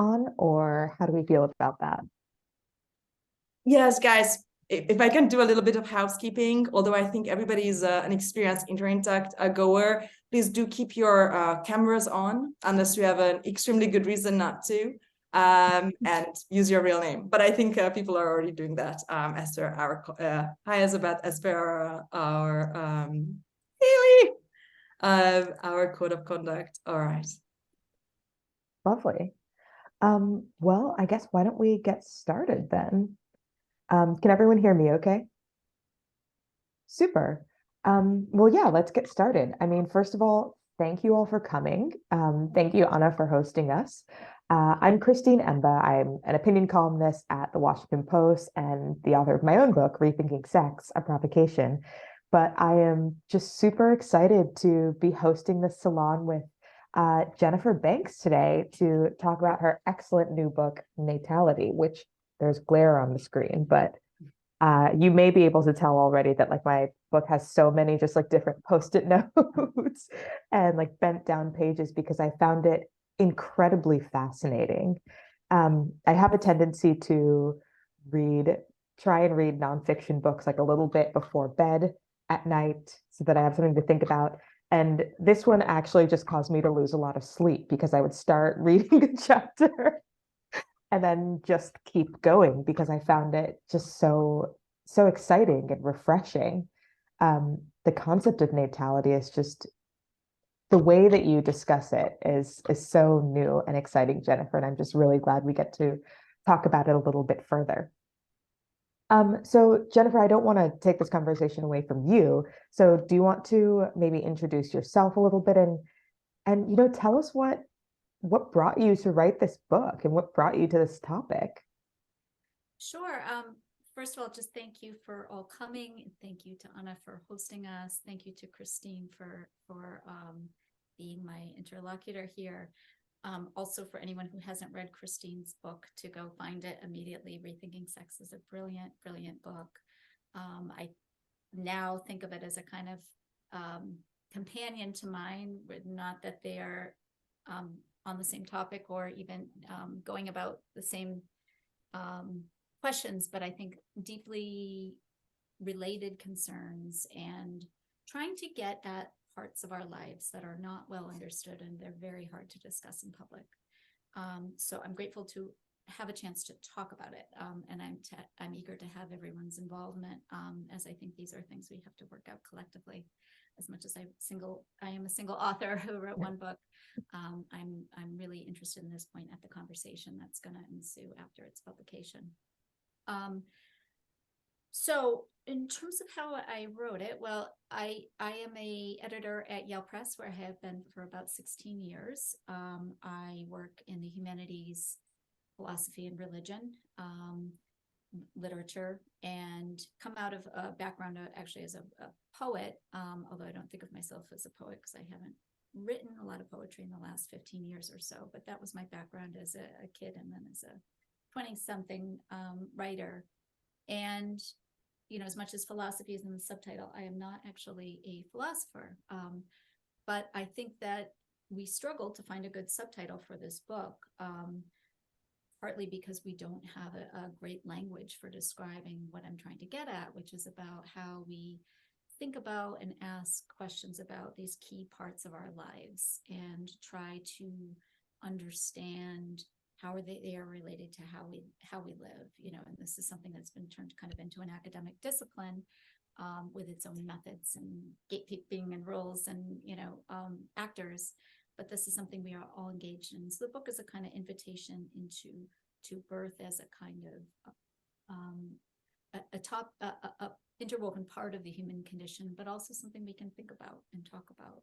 on, or how do we feel about that? Yes, guys, if I can do a little bit of housekeeping, although I think everybody is an experienced internet goer, please do keep your cameras on unless you have an extremely good reason not to, and use your real name. But I think people are already doing that as per our, hi Elizabeth, as per our, Haley, our code of conduct. All right. Lovely. Well, I guess why don't we get started then? Can everyone hear me okay? Super. Well, yeah, let's get started. I mean, first of all, thank you all for coming. Thank you, Anna, for hosting us. I'm Christine Emba. I'm an opinion columnist at the Washington Post and the author of my own book, Rethinking Sex, A Provocation. But I am just super excited to be hosting this salon with Jennifer Banks today to talk about her excellent new book, Natality, which there's glare on the screen, but you may be able to tell already that like my book has so many just like different post-it notes and like bent down pages because I found it incredibly fascinating. I have a tendency to try and read nonfiction books like a little bit before bed at night so that I have something to think about. And this one actually just caused me to lose a lot of sleep because I would start reading a chapter and then just keep going because I found it just so exciting and refreshing. The concept of natality is just the way that you discuss it is so new and exciting, Jennifer, and I'm just really glad we get to talk about it a little bit further. So Jennifer, I don't want to take this conversation away from you. So do you want to maybe introduce yourself a little bit and tell us what brought you to write this book and what brought you to this topic? Sure. First of all, just thank you for all coming. Thank you to Anna for hosting us. Thank you to Christine for being my interlocutor here. Also, for anyone who hasn't read Christine's book, to go find it immediately. Rethinking Sex is a brilliant, brilliant book. I now think of it as a kind of companion to mine, not that they are on the same topic or even going about the same questions, but I think deeply related concerns and trying to get at parts of our lives that are not well understood and they're very hard to discuss in public. So I'm grateful to have a chance to talk about it, and I'm eager to have everyone's involvement, as I think these are things we have to work out collectively. As much as I am a single author who wrote one book, I'm really interested in this point at the conversation that's going to ensue after its publication. So in terms of how I wrote it, well, I am a editor at Yale Press, where I have been for about 16 years. I work in the humanities, philosophy and religion, literature, and come out of a background actually as a poet, although I don't think of myself as a poet because I haven't written a lot of poetry in the last 15 years or so, but that was my background as a kid and then as a 20-something writer. And, as much as philosophy is in the subtitle, I am not actually a philosopher. But I think that we struggle to find a good subtitle for this book, partly because we don't have a great language for describing what I'm trying to get at, which is about how we think about and ask questions about these key parts of our lives and try to understand how they are related to how we live, and this is something that's been turned kind of into an academic discipline, with its own methods and gatekeeping and rules and actors, but this is something we are all engaged in. So the book is a kind of invitation into birth as a kind of a interwoven part of the human condition, but also something we can think about and talk about.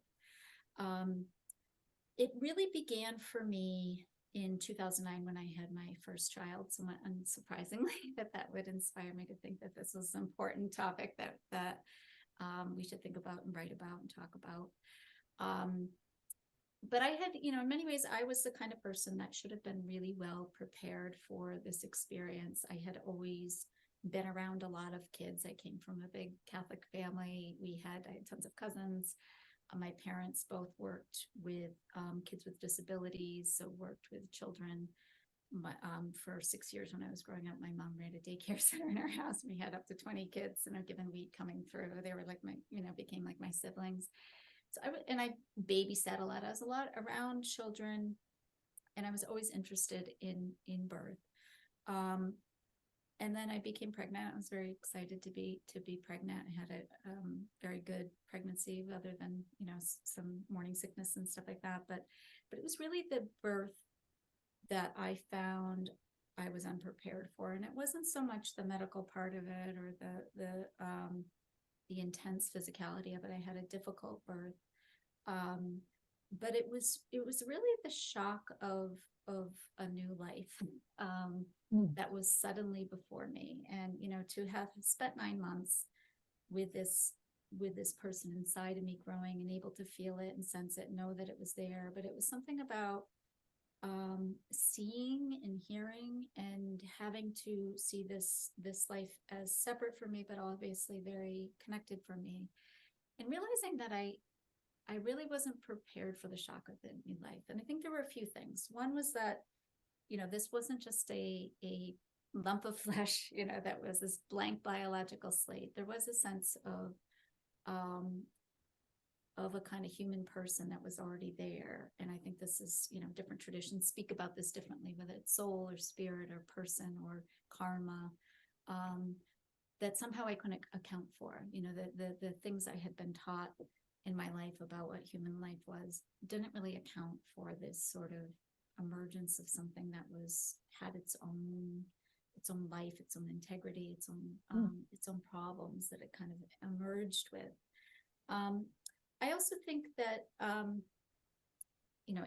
It really began for me in 2009 when I had my first child, somewhat unsurprisingly that would inspire me to think that this was an important topic that we should think about and write about and talk about. But I had, in many ways, I was the kind of person that should have been really well prepared for this experience. I had always been around a lot of kids. I came from a big Catholic family. I had tons of cousins. My parents both worked with kids with disabilities, so worked with children for 6 years when I was growing up, my mom ran a daycare center in our house. We had up to 20 kids in a given week coming through. They were like became like my siblings. So I babysat a lot. I was a lot around children, and I was always interested in birth. And then I became pregnant. I was very excited to be pregnant. I had a very good pregnancy, other than some morning sickness and stuff like that. But it was really the birth that I found I was unprepared for, and it wasn't so much the medical part of it or the intense physicality of it. I had a difficult birth, but it was really the shock of a new life that was suddenly before me, and to have spent 9 months with this person inside of me, growing and able to feel it and sense it, know that it was there. But it was something about seeing and hearing and having to see this life as separate from me, but obviously very connected for me, and realizing that I really wasn't prepared for the shock of the new life. And I think there were a few things. One was that this wasn't just a lump of flesh, that was this blank biological slate. There was a sense of a kind of human person that was already there. And I think this is, different traditions speak about this differently, whether it's soul or spirit or person or karma, that somehow I couldn't account for. The things I had been taught in my life about what human life was didn't really account for this sort of emergence of something that had its own life, its own integrity, its own problems that it kind of emerged with. I also think that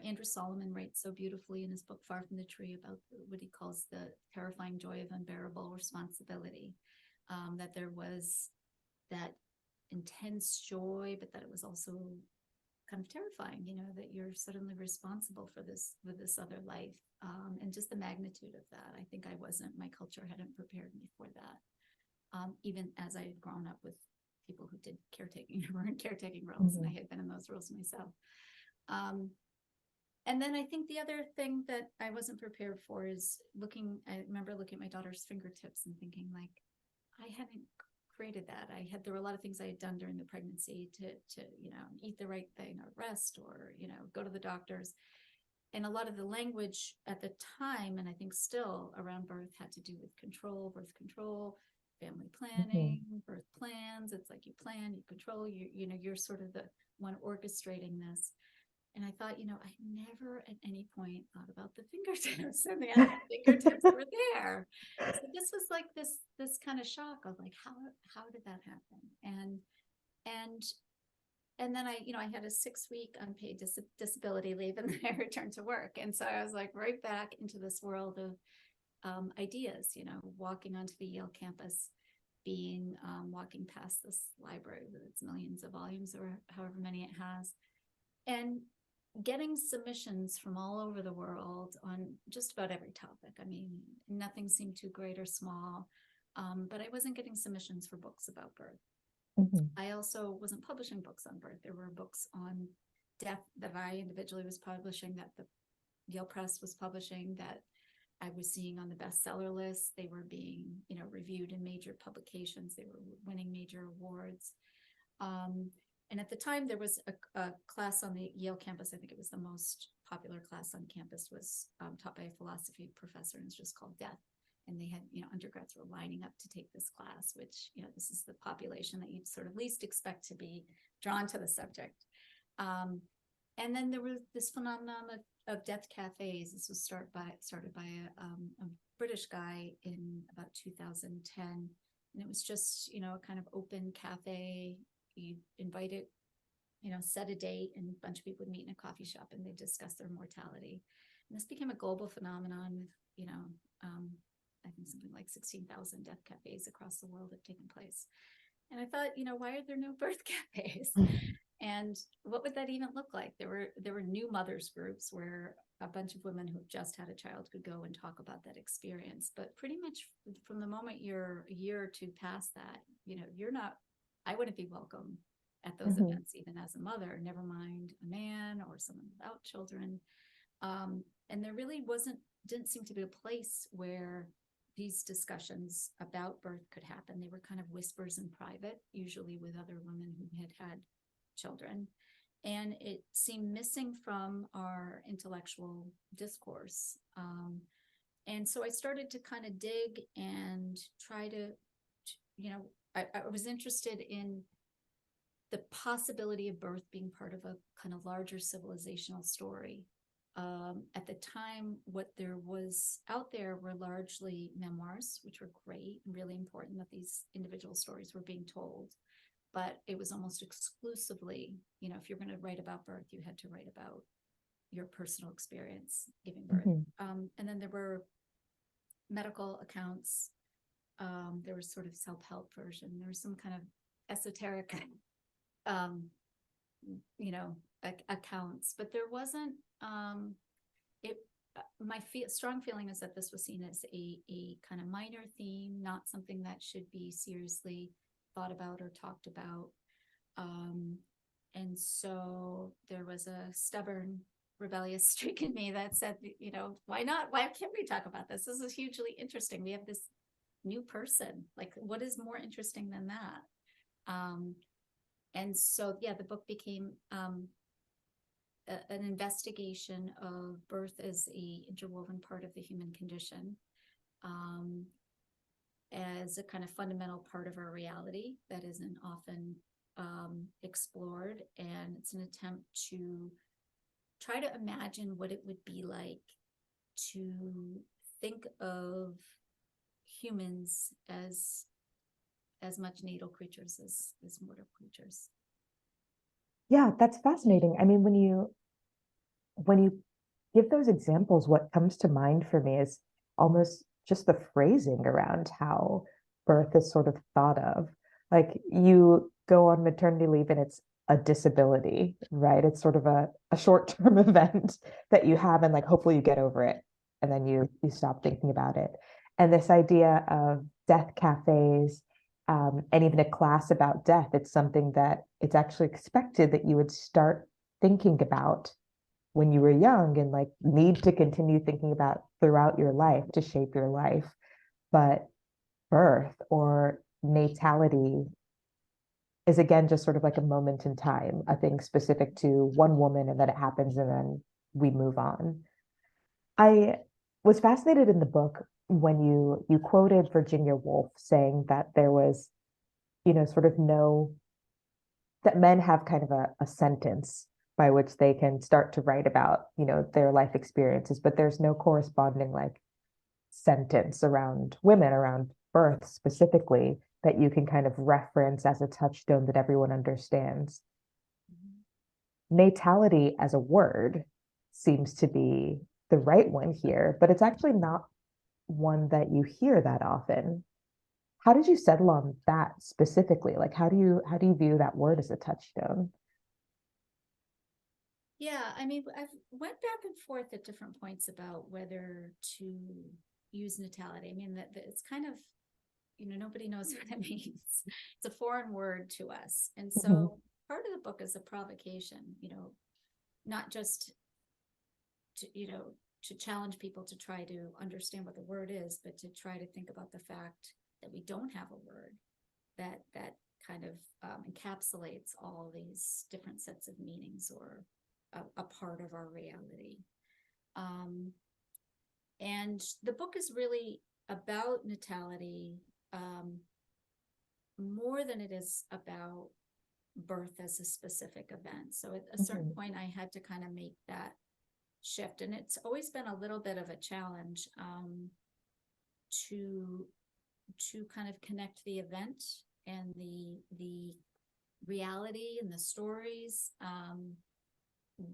Andrew Solomon writes so beautifully in his book Far from the Tree about what he calls the terrifying joy of unbearable responsibility, that there was that intense joy, but that it was also kind of terrifying, that you're suddenly responsible for this other life, and just the magnitude of that. I think my culture hadn't prepared me for that, even as I had grown up with people who did caretaking, who were in caretaking roles, and I had been in those roles myself. And then I think the other thing that I wasn't prepared for is I remember looking at my daughter's fingertips and thinking, like, I hadn't created that. There were a lot of things I had done during the pregnancy to eat the right thing or rest or, go to the doctors. And a lot of the language at the time, and I think still around birth, had to do with birth control, family planning, birth plans. It's like you plan, you control, you're sort of the one orchestrating this. And I thought, I never at any point thought about the fingertips, and the fingertips were there. So this was like this kind of shock of like, how did that happen? And then I had a 6-week unpaid disability leave, and then I returned to work. And so I was like right back into this world of ideas, walking onto the Yale campus, walking past this library with its millions of volumes or however many it has, and getting submissions from all over the world on just about every topic. I mean, nothing seemed too great or small, but I wasn't getting submissions for books about birth. I also wasn't publishing books on birth. There were books on death that I individually was publishing, that the Yale Press was publishing, that I was seeing on the bestseller list. They were being, reviewed in major publications. They were winning major awards. And at the time, there was a class on the Yale campus. I think it was the most popular class on campus, was taught by a philosophy professor, and it's just called Death. And they had, undergrads were lining up to take this class, which, this is the population that you'd sort of least expect to be drawn to the subject. And then there was this phenomenon of death cafes. This was started by a British guy in about 2010. And it was just, a kind of open cafe. You invite it, set a date, and a bunch of people would meet in a coffee shop, and they discuss their mortality. And this became a global phenomenon with, I think something like 16,000 death cafes across the world have taken place. And I thought, why are there no birth cafes? And what would that even look like? There were new mothers groups where a bunch of women who just had a child could go and talk about that experience. But pretty much from the moment you're a year or two past that, I wouldn't be welcome at those events, even as a mother, never mind a man or someone without children. And there really wasn't didn't seem to be a place where these discussions about birth could happen. They were kind of whispers in private, usually with other women who had children. And it seemed missing from our intellectual discourse. And so I started to kind of dig and try to, I was interested in the possibility of birth being part of a kind of larger civilizational story. At the time, what there was out there were largely memoirs, which were great and really important that these individual stories were being told. But it was almost exclusively, if you're going to write about birth, you had to write about your personal experience giving birth. And then there were medical accounts. There was sort of self-help version. There was some kind of esoteric, accounts, but there wasn't. My strong feeling is that this was seen as a kind of minor theme, not something that should be seriously thought about or talked about. And so there was a stubborn, rebellious streak in me that said, why not? Why can't we talk about this? This is hugely interesting. We have this new person. Like, what is more interesting than that? And so, the book became an investigation of birth as a interwoven part of the human condition, as a kind of fundamental part of our reality that isn't often explored. And it's an attempt to try to imagine what it would be like to think of humans as much natal creatures as mortal creatures. Yeah, that's fascinating. I mean, when you give those examples, what comes to mind for me is almost just the phrasing around how birth is sort of thought of. Like, you go on maternity leave and it's a disability, right? It's sort of a short-term event that you have, and like hopefully you get over it, and then you stop thinking about it. And this idea of death cafes, and even a class about death, it's something that it's actually expected that you would start thinking about when you were young, and like need to continue thinking about throughout your life to shape your life. But birth or natality is, again, just sort of like a moment in time, a thing specific to one woman, and then it happens and then we move on. I was fascinated in the book when you quoted Virginia Woolf saying that there was, sort of that men have kind of a sentence by which they can start to write about, their life experiences, but there's no corresponding like sentence around women, around birth specifically, that you can kind of reference as a touchstone that everyone understands. Natality as a word seems to be the right one here, but it's actually not one that you hear that often. How did you settle on that specifically? Like, how do you view that word as a touchstone? Yeah, I mean, I've went back and forth at different points about whether to use natality. I mean, that it's kind of, nobody knows what it means. It's a foreign word to us. And so part of the book is a provocation, not just to challenge people to try to understand what the word is, but to try to think about the fact that we don't have a word that kind of encapsulates all these different sets of meanings, or a part of our reality. And the book is really about natality, more than it is about birth as a specific event. So at a certain point, I had to kind of make that shift. And it's always been a little bit of a challenge to kind of connect the event and the reality and the stories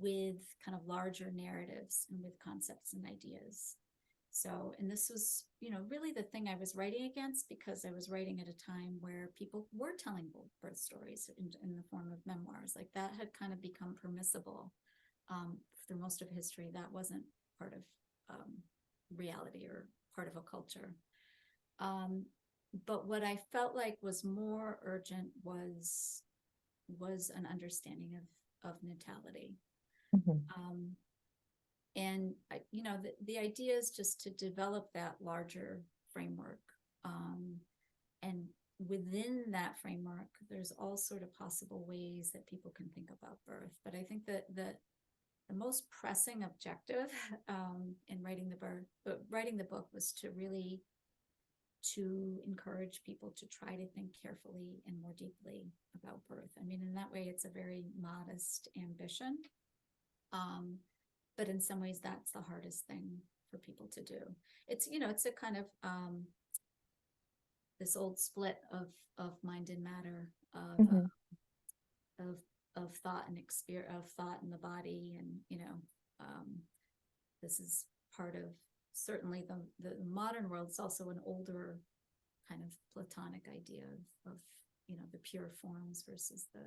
with kind of larger narratives and with concepts and ideas. So, and this was, really the thing I was writing against, because I was writing at a time where people were telling birth stories in the form of memoirs. Like, that had kind of become permissible through most of history. That wasn't part of reality or part of a culture. But what I felt like was more urgent was an understanding of natality. And the idea is just to develop that larger framework. And within that framework, there's all sort of possible ways that people can think about birth. But I think that the most pressing objective in writing the book was to encourage people to try to think carefully and more deeply about birth. I mean, in that way, it's a very modest ambition. But in some ways, that's the hardest thing for people to do. It's a kind of this old split of mind and matter, of thought and experience, of thought and the body, and this is part of certainly the modern world. It's also an older kind of Platonic idea of the pure forms versus the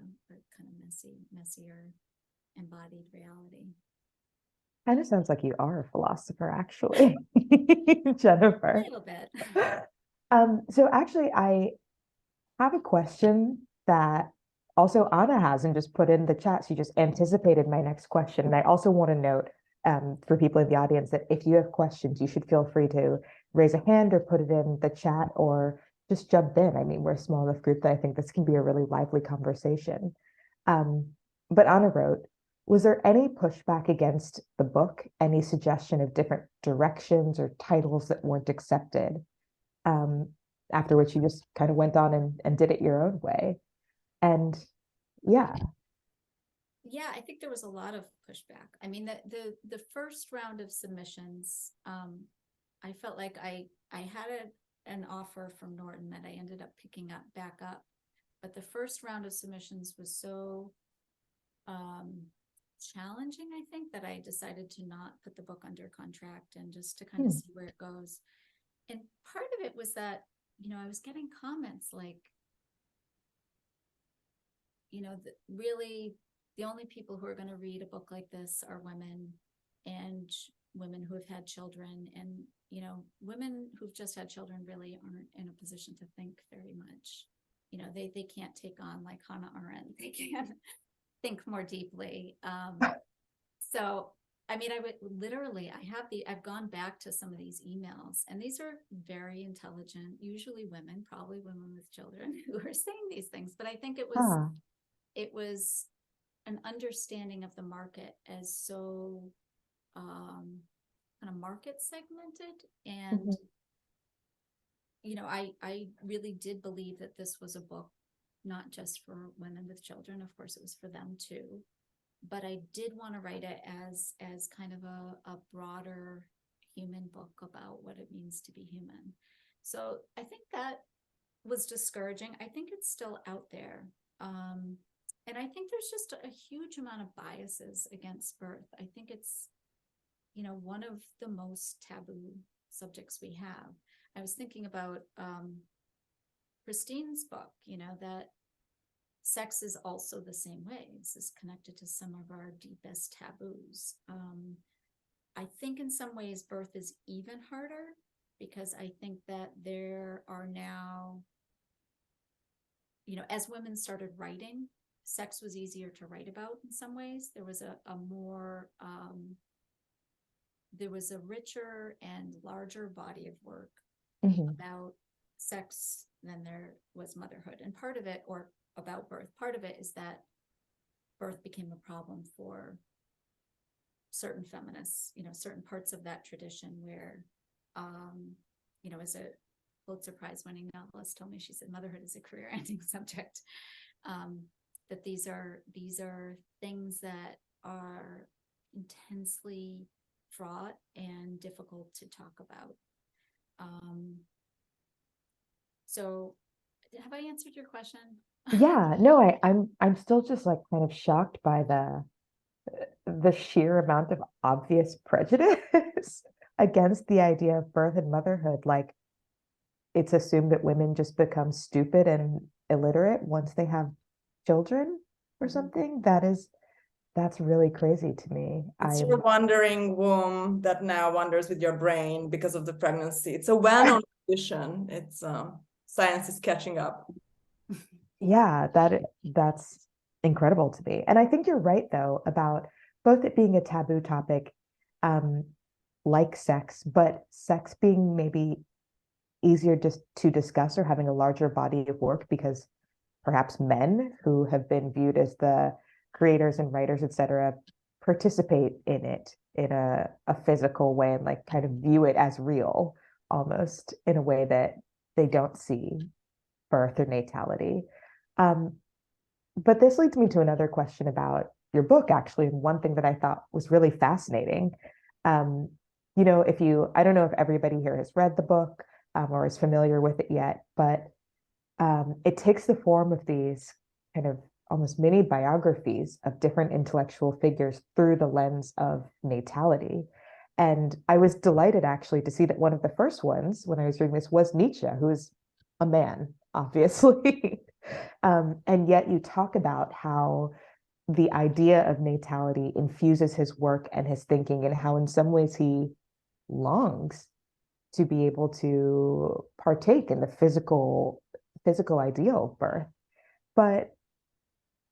kind of messier embodied reality. Kind of sounds like you are a philosopher, actually, Jennifer. A little bit. So actually, I have a question that also Anna has and just put in the chat. She just anticipated my next question. And I also want to note for people in the audience that if you have questions, you should feel free to raise a hand or put it in the chat or just jump in. I mean, we're a small enough group that I think this can be a really lively conversation. But Anna wrote, was there any pushback against the book, any suggestion of different directions or titles that weren't accepted? After which you just kind of went on and did it your own way. And yeah. Yeah, I think there was a lot of pushback. I mean, the first round of submissions, I felt like I had an offer from Norton that I ended up picking up back up. But the first round of submissions was so challenging, I think, that I decided to not put the book under contract and just to kind of see where it goes. And part of it was that, I was getting comments like, really the only people who are going to read a book like this are women, and women who have had children. And, women who've just had children really aren't in a position to think very much. They can't take on like Hannah Arendt. They can't think more deeply. So, I mean, I've gone back to some of these emails, and these are very intelligent, usually women, probably women with children, who are saying these things. But I think it was an understanding of the market as so kind of market segmented. And, I really did believe that this was a book not just for women with children. Of course, it was for them too. But I did want to write it as kind of a broader human book about what it means to be human. So I think that was discouraging. I think it's still out there. And I think there's just a huge amount of biases against birth. I think it's, one of the most taboo subjects we have. I was thinking about Christine's book, that sex is also the same way. This is connected to some of our deepest taboos. I think in some ways birth is even harder, because I think that there are now, as women started writing, sex was easier to write about in some ways. There was there was a richer and larger body of work about sex than there was motherhood. And part of it, or about birth, part of it is that birth became a problem for certain feminists, certain parts of that tradition where, as a Pulitzer Prize winning novelist told me, she said, motherhood is a career-ending subject. That these are things that are intensely fraught and difficult to talk about. So have I answered your question? Yeah, no, I'm still just like kind of shocked by the sheer amount of obvious prejudice against the idea of birth and motherhood. Like, it's assumed that women just become stupid and illiterate once they have children or something. That's really crazy to me. It's your wandering womb that now wanders with your brain because of the pregnancy. It's a well-known condition. It's science is catching up. Yeah, that's incredible to me. And I think you're right, though, about both it being a taboo topic like sex, but sex being maybe easier just to discuss or having a larger body of work because perhaps men who have been viewed as the creators and writers, etc., participate in it in a physical way and like kind of view it as real almost in a way that they don't see birth or natality. Um, but this leads me to another question about your book, actually, and one thing that I thought was really fascinating. Um, if you, I don't know if everybody here has read the book or is familiar with it yet, but it takes the form of these kind of almost mini biographies of different intellectual figures through the lens of natality. And I was delighted actually to see that one of the first ones when I was reading this was Nietzsche, who is a man, obviously. And yet you talk about how the idea of natality infuses his work and his thinking, and how in some ways he longs to be able to partake in the physical ideal of birth. But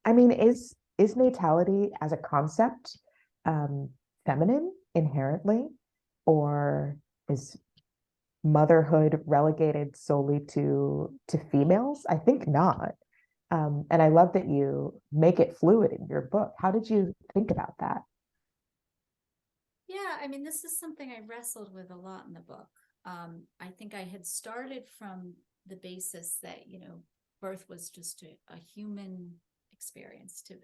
I mean, is natality as a concept feminine inherently, or is motherhood relegated solely to females? I think not. And I love that you make it fluid in your book. How did you think about that? Yeah, I mean, this is something I wrestled with a lot in the book. I think I had started from the basis that, birth was just a human experience to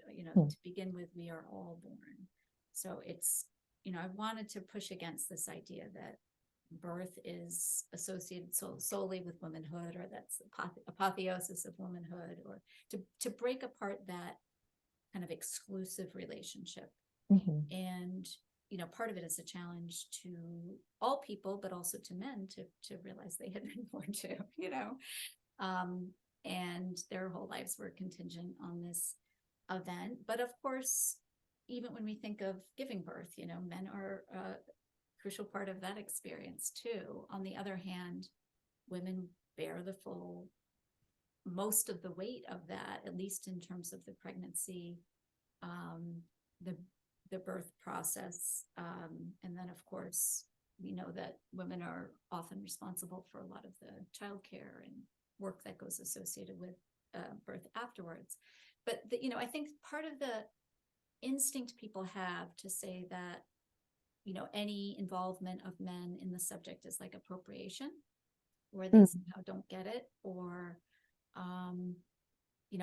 begin with. We are all born. So it's, I wanted to push against this idea that birth is associated solely with womanhood, or that's apotheosis of womanhood, or to break apart that kind of exclusive relationship. Mm-hmm. And part of it is a challenge to all people, but also to men to realize they had been born too, and their whole lives were contingent on this event. But of course, even when we think of giving birth, men are a crucial part of that experience too. On the other hand, women bear the full, most of the weight of that, at least in terms of the pregnancy, the birth process. And then, of course, we know that women are often responsible for a lot of the childcare and work that goes associated with birth afterwards. But, I think part of the instinct people have to say that, any involvement of men in the subject is like appropriation, or they somehow don't get it, or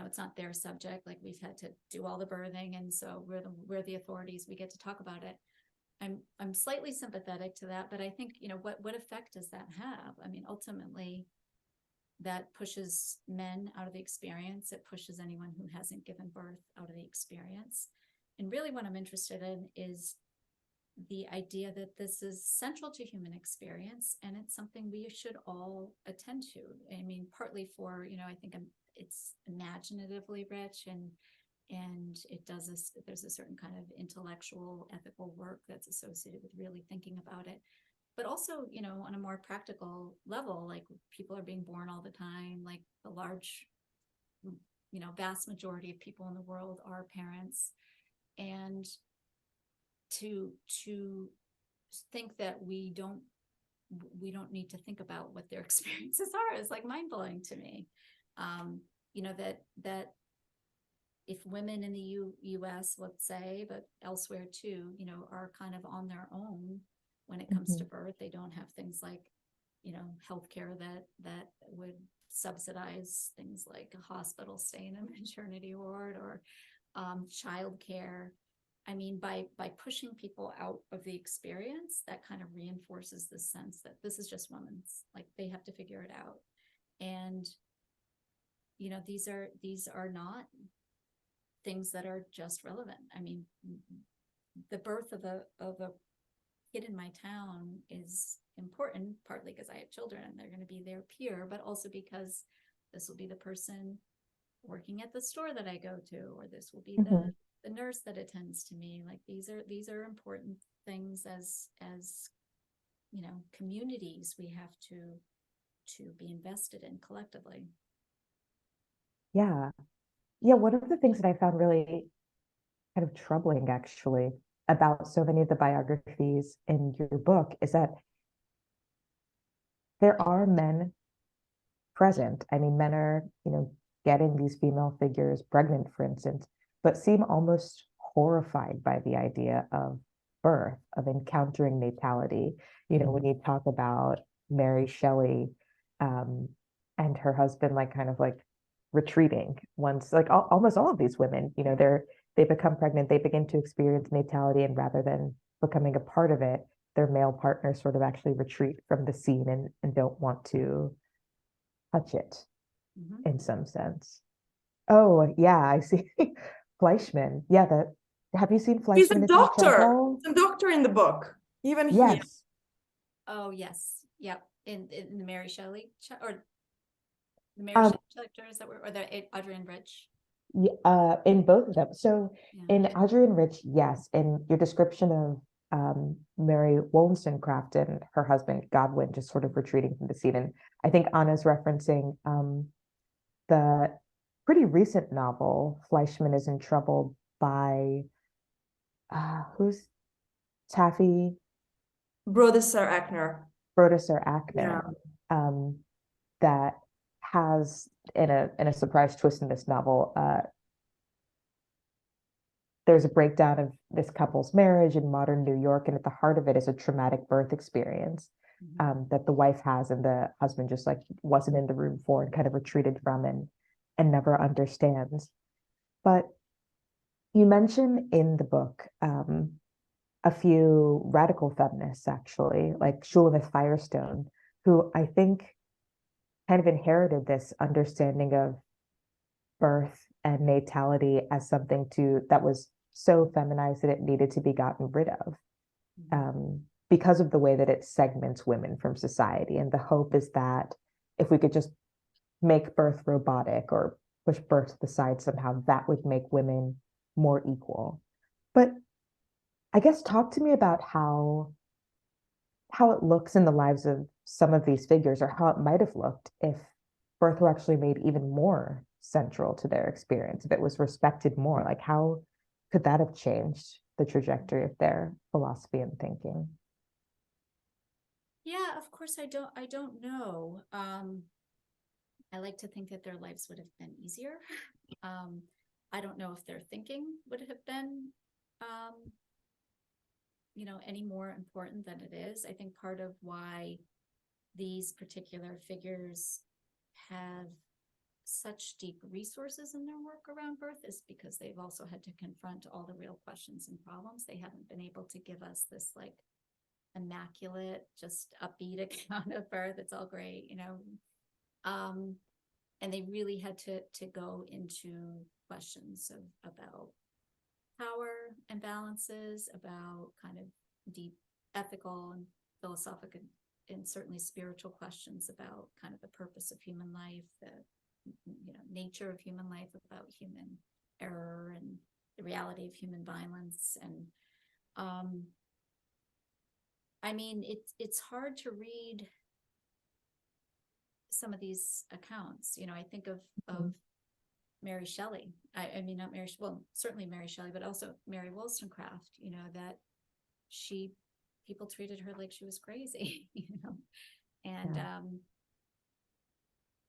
it's not their subject. Like, we've had to do all the birthing, and so we're the authorities. We get to talk about it. I'm slightly sympathetic to that, but I think what effect does that have? I mean, ultimately, that pushes men out of the experience. It pushes anyone who hasn't given birth out of the experience. And really, what I'm interested in is the idea that this is central to human experience, and it's something we should all attend to. I mean, partly for I think it's imaginatively rich, and there's a certain kind of intellectual, ethical work that's associated with really thinking about it. But also, on a more practical level, like, people are being born all the time. Like, the large, vast majority of people in the world are parents, and to think that we don't need to think about what their experiences are is like mind-blowing to me. That if women in the US, let's say, but elsewhere too, are kind of on their own when it comes to birth, they don't have things like, healthcare that would subsidize things like a hospital stay in a maternity ward, or childcare. I mean, by pushing people out of the experience, that kind of reinforces the sense that this is just women's, like, they have to figure it out. And, these are not things that are just relevant. I mean, the birth of a kid in my town is important, partly because I have children and they're going to be their peer, but also because this will be the person working at the store that I go to, or this will be the nurse that attends to me. Like, these are important things as communities we have to be invested in collectively. Yeah. One of the things that I found really kind of troubling, actually, about so many of the biographies in your book is that there are men present. I mean, men are, getting these female figures pregnant, for instance, but seem almost horrified by the idea of birth, of encountering natality. When you talk about Mary Shelley and her husband, like kind of like retreating once, like almost all of these women, they become pregnant, they begin to experience natality, and rather than becoming a part of it, their male partners sort of actually retreat from the scene and don't want to touch it in some sense. Oh, yeah, I see. Fleischman. Yeah, have you seen He's Fleischman a at the doctor. chapel? He's a doctor in the book. Even here. Yes. Oh, yes. Yep. In the Mary Shelley or the Mary Um, Shelley chapter, is that where, or the Adrian Rich? in both of them. So Yeah. in Adrian Rich, yes, in your description of Mary Wollstonecraft and her husband Godwin just sort of retreating from the scene. And I think Anna's referencing the pretty recent novel, Fleischman is in Trouble, by who's Taffy Brodesser Akner. Brodesser Akner, Yeah. that has in a surprise twist in this novel, there's a breakdown of this couple's marriage in modern New York, and at the heart of it is a traumatic birth experience that the wife has, and the husband just like wasn't in the room for and kind of retreated from and never understands. But you mention in the book a few radical feminists, actually, like Shulamith Firestone, who I think kind of inherited this understanding of birth and natality as something that was so feminized that it needed to be gotten rid of because of the way that it segments women from society. And the hope is that if we could just make birth robotic or push birth to the side somehow, that would make women more equal. But I guess talk to me about how it looks in the lives of some of these figures, or how it might have looked if birth were actually made even more central to their experience, if it was respected more. Like, how could that have changed the trajectory of their philosophy and thinking? Yeah, of course, I don't know. I like to think that their lives would have been easier. I don't know if their thinking would have been any more important than it is. I think part of why these particular figures have such deep resources in their work around birth is because they've also had to confront all the real questions and problems. They haven't been able to give us this like immaculate, just upbeat account of birth. It's all great, and they really had to go into questions about power imbalances, about kind of deep ethical and philosophical and certainly spiritual questions about kind of the purpose of human life, the nature of human life, about human error and the reality of human violence. And I mean, it's hard to read some of these accounts. I think of Mary Shelley. I mean, not Mary, well, certainly Mary Shelley, but also Mary Wollstonecraft, that people treated her like she was crazy, and,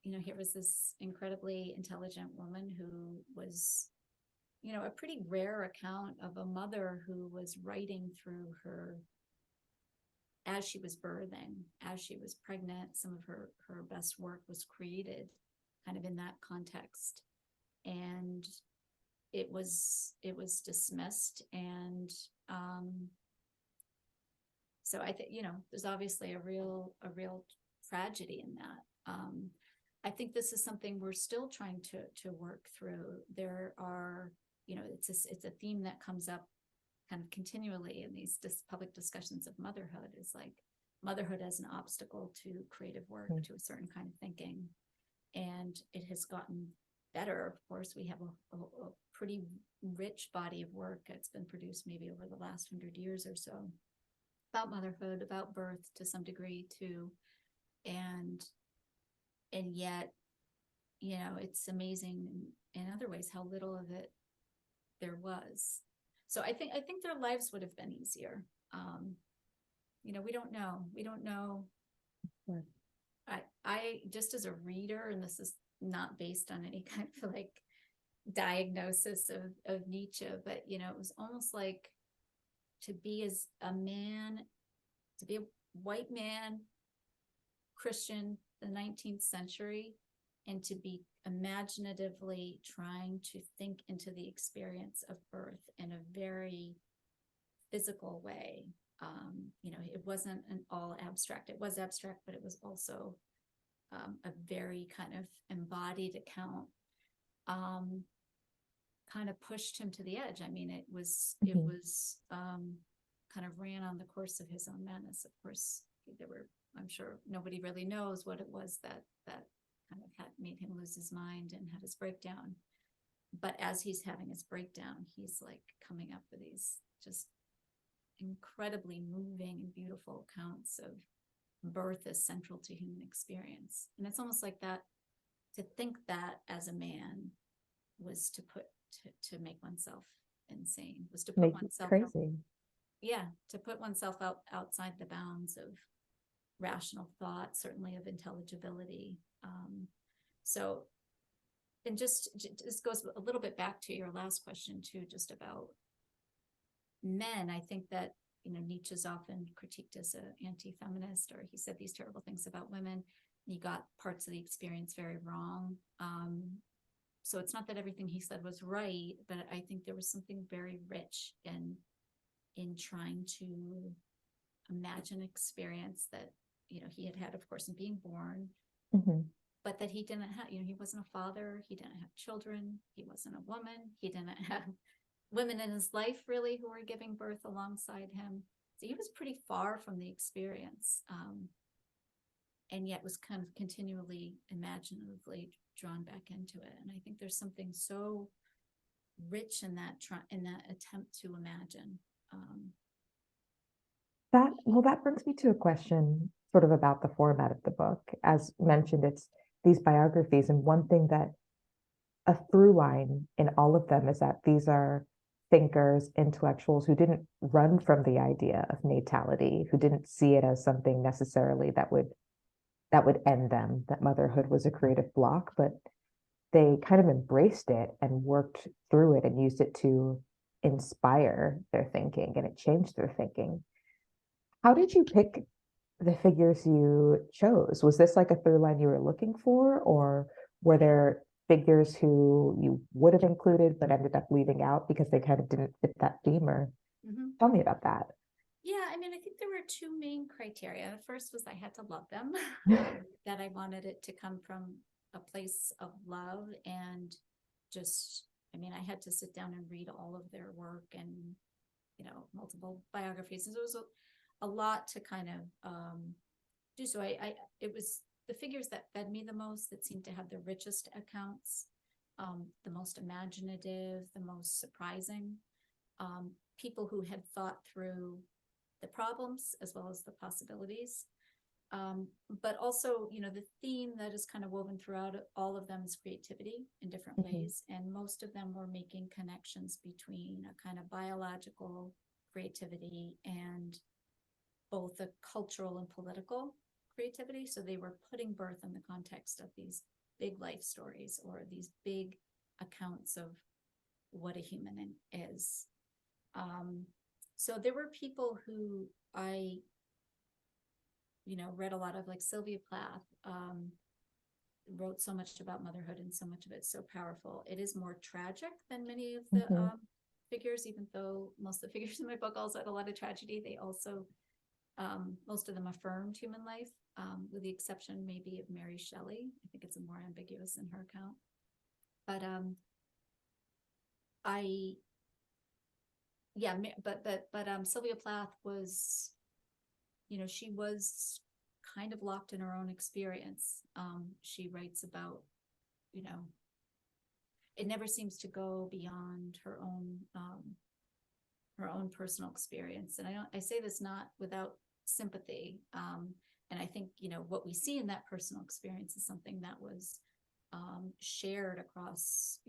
here was this incredibly intelligent woman who was, a pretty rare account of a mother who was writing through her, as she was birthing, as she was pregnant. Some of her best work was created kind of in that context. And it was dismissed. And so I think, there's obviously a real tragedy in that. I think this is something we're still trying to work through. There are, it's a theme that comes up kind of continually in these public discussions of motherhood, is like motherhood as an obstacle to creative work, to a certain kind of thinking. And it has gotten better. Of course, we have a pretty rich body of work that's been produced maybe over the last 100 years or so about motherhood, about birth to some degree too. And yet, it's amazing in other ways how little of it there was. So I think their lives would have been easier. We don't know. Right. I just as a reader, and this is not based on any kind of like diagnosis of Nietzsche, but it was almost like to be as a man, to be a white man, Christian, the 19th century, and to be imaginatively trying to think into the experience of birth in a very physical way. It wasn't an all abstract. It was abstract, but it was also a very kind of embodied account. Kind of pushed him to the edge. I mean, it was kind of ran on the course of his own madness. Of course, I'm sure nobody really knows what it was that kind of had made him lose his mind and had his breakdown. But as he's having his breakdown, he's like coming up with these just incredibly moving and beautiful accounts of birth as central to human experience. And it's almost like that, to think that as a man was to make oneself insane, was to put oneself crazy. To put oneself outside the bounds of rational thought, certainly of intelligibility. And just goes a little bit back to your last question too, just about men. I think that Nietzsche's often critiqued as an anti-feminist, or he said these terrible things about women. He got parts of the experience very wrong. So it's not that everything he said was right, but I think there was something very rich in trying to imagine experience that he had, of course, in being born, but that he didn't have. He wasn't a father. He didn't have children. He wasn't a woman. He didn't have women in his life really who were giving birth alongside him. So he was pretty far from the experience, and yet was kind of continually imaginatively drawn back into it. And I think there's something so rich in that attempt to imagine. That brings me to a question sort of about the format of the book. As mentioned, it's these biographies, and one thing that a through line in all of them is that these are thinkers, intellectuals who didn't run from the idea of natality, who didn't see it as something necessarily that would end them, that motherhood was a creative block, but they kind of embraced it and worked through it and used it to inspire their thinking, and it changed their thinking. How did you pick the figures you chose? Was this like a through line you were looking for, or were there figures who you would have included but ended up leaving out because they kind of didn't fit that theme? Or tell me about that. Yeah, I mean, I think there were two main criteria. The first was I had to love them, that I wanted it to come from a place of love, and just, I mean, I had to sit down and read all of their work and, multiple biographies. And there was a lot to kind of do. So it was the figures that fed me the most, that seemed to have the richest accounts, the most imaginative, the most surprising, people who had thought through the problems as well as the possibilities. But also, the theme that is kind of woven throughout all of them is creativity in different ways. And most of them were making connections between a kind of biological creativity and both a cultural and political creativity. So they were putting birth in the context of these big life stories, or these big accounts of what a human is. So there were people who I read a lot of, like Sylvia Plath, wrote so much about motherhood, and so much of it's so powerful. It is more tragic than many of the figures, even though most of the figures in my book also had a lot of tragedy. They also, most of them affirmed human life, with the exception maybe of Mary Shelley. I think it's more ambiguous in her account. But Sylvia Plath was, she was kind of locked in her own experience. She writes about, it never seems to go beyond her own personal experience. And I say this not without sympathy. And I think, what we see in that personal experience is something that was shared across,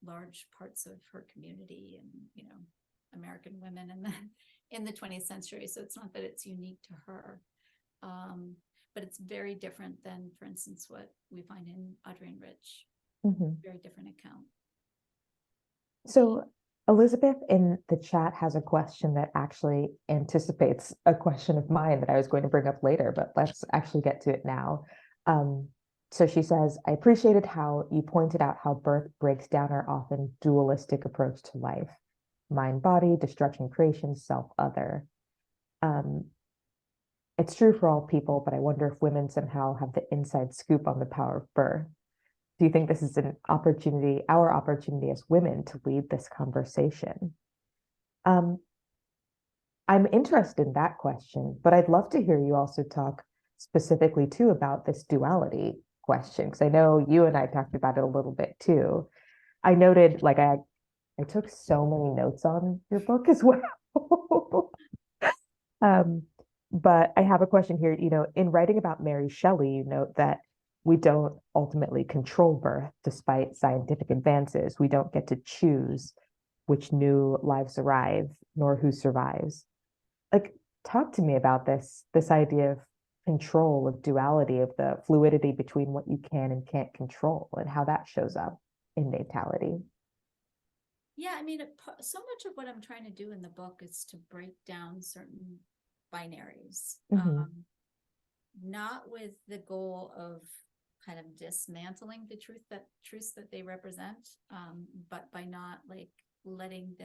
large parts of her community, and, American women in the 20th century. So it's not that it's unique to her, but it's very different than, for instance, what we find in Audrey and Rich. Very different account. So Elizabeth in the chat has a question that actually anticipates a question of mine that I was going to bring up later, but let's actually get to it now. So she says, I appreciated how you pointed out how birth breaks down our often dualistic approach to life: mind, body, destruction, creation, self, other. It's true for all people, but I wonder if women somehow have the inside scoop on the power of birth. Do you think this is an opportunity, our opportunity as women, to lead this conversation? I'm interested in that question, but I'd love to hear you also talk specifically too about this duality question, because I know you and I talked about it a little bit too. I noted, like, I took so many notes on your book as well. But I have a question here. You know, in writing about Mary Shelley, you note that we don't ultimately control birth despite scientific advances. We don't get to choose which new lives arrive, nor who survives. Like, talk to me about this idea of control, of duality, of the fluidity between what you can and can't control, and how that shows up in natality. Yeah, I mean, so much of what I'm trying to do in the book is to break down certain binaries, not with the goal of kind of dismantling the truths that they represent, but by not like letting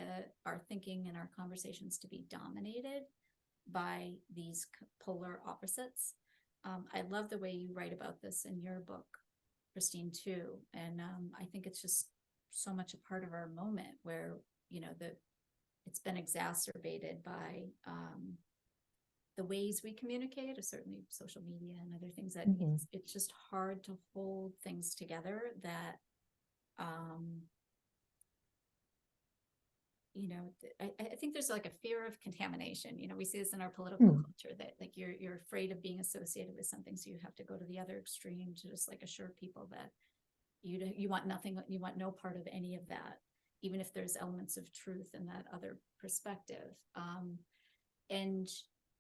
our thinking and our conversations to be dominated by these polar opposites. I love the way you write about this in your book, Christine, too. And I think it's just so much a part of our moment where, you know, it's been exacerbated by the ways we communicate, or certainly social media and other things, that it's just hard to hold things together that, you know, I think there's like a fear of contamination. You know, we see this in our political culture, that like you're afraid of being associated with something, so you have to go to the other extreme to just like assure people that you want nothing, you want no part of any of that, even if there's elements of truth in that other perspective. And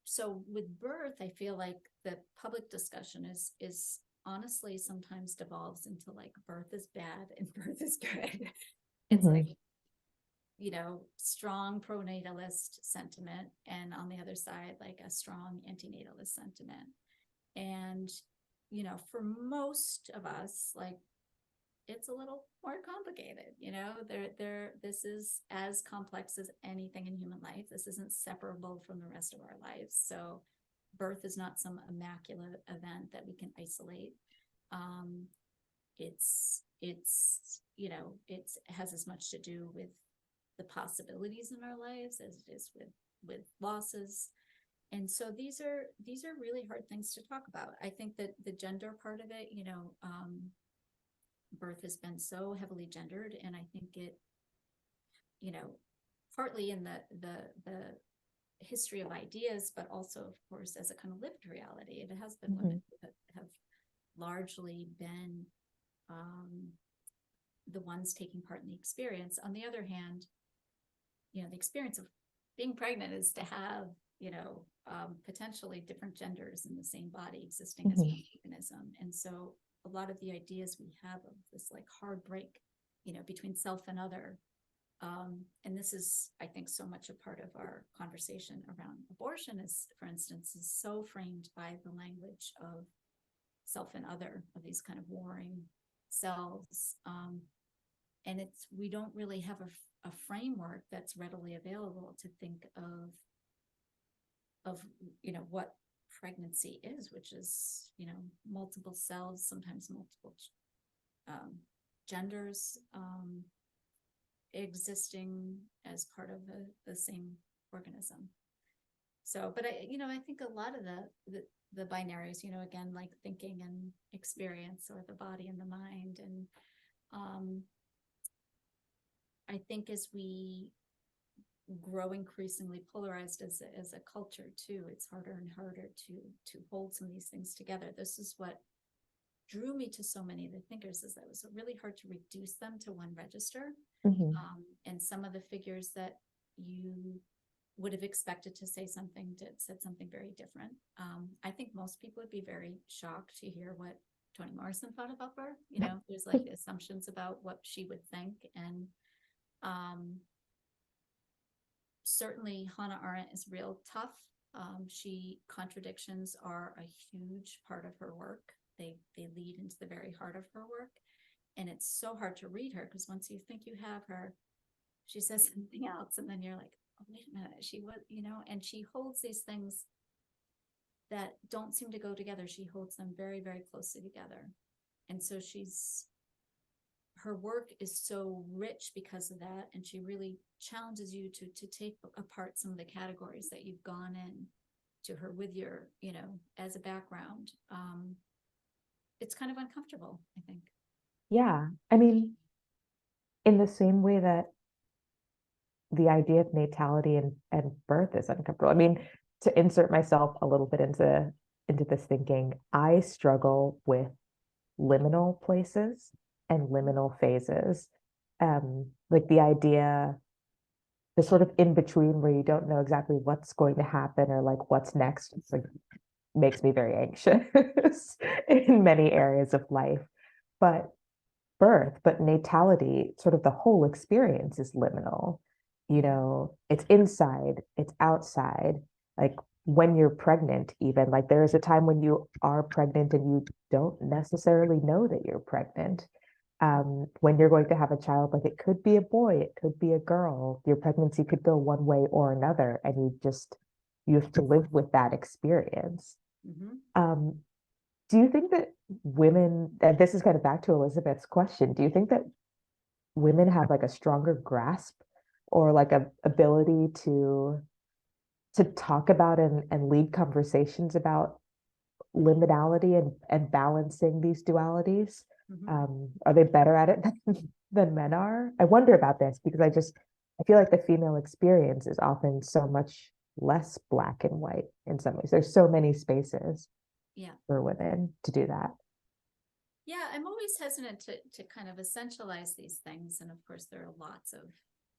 so with birth, I feel like the public discussion is honestly sometimes devolves into like birth is bad and birth is good. It's like, you know, strong pronatalist sentiment, and on the other side, like a strong antinatalist sentiment. And, you know, for most of us, like, it's a little more complicated, you know, this is as complex as anything in human life. This isn't separable from the rest of our lives. So birth is not some immaculate event that we can isolate. It's, you know, it has as much to do with the possibilities in our lives as it is with losses. And so these are really hard things to talk about. I think that the gender part of it, you know, birth has been so heavily gendered, and I think it, you know, partly in the history of ideas, but also, of course, as a kind of lived reality. It has been women that have largely been the ones taking part in the experience. On the other hand, you know, the experience of being pregnant is to have, you know, potentially different genders in the same body existing as one organism. And so a lot of the ideas we have of this like hard break, you know, between self and other, and this is, I think, so much a part of our conversation around abortion is, for instance, is so framed by the language of self and other, of these kind of warring selves. And we don't really have a framework that's readily available to think of, you know, what pregnancy is, which is, you know, multiple cells, sometimes multiple genders existing as part of the same organism. So, but I think a lot of the binaries, you know, again, like thinking and experience, or the body and the mind, and I think as we grow increasingly polarized as a culture too, it's harder and harder to hold some of these things together. This is what drew me to so many of the thinkers, is that it was really hard to reduce them to one register. And some of the figures that, you would have expected to say something, said something very different. I think most people would be very shocked to hear what Toni Morrison thought about her. You know, there's like assumptions about what she would think. And certainly Hannah Arendt is real tough. Contradictions are a huge part of her work. They lead into the very heart of her work. And it's so hard to read her because once you think you have her, she says something else. And then you're like, oh, wait a minute, she was, you know, and she holds these things that don't seem to go together. She holds them very, very closely together. And so her work is so rich because of that. And she really challenges you to take apart some of the categories that you've gone in to her with your, you know, as a background. It's kind of uncomfortable, I think. Yeah. I mean, in the same way that the idea of natality and birth is uncomfortable. I mean, to insert myself a little bit into this thinking, I struggle with liminal places and liminal phases. Like the idea, the sort of in between where you don't know exactly what's going to happen or like what's next. It's like makes me very anxious in many areas of life. But natality, sort of the whole experience is liminal. You know, it's inside, it's outside. Like when you're pregnant, even like there is a time when you are pregnant and you don't necessarily know that you're pregnant. When you're going to have a child, like it could be a boy, it could be a girl. Your pregnancy could go one way or another, and you have to live with that experience. Mm-hmm. Do you think that women, and this is kind of back to Elizabeth's question, do you think that women have like a stronger grasp or like a ability to talk about and lead conversations about liminality and balancing these dualities? Mm-hmm. Are they better at it than men are? I wonder about this because I feel like the female experience is often so much less black and white in some ways. There's so many spaces for women to do that. Yeah, I'm always hesitant to kind of essentialize these things. And of course, there are lots of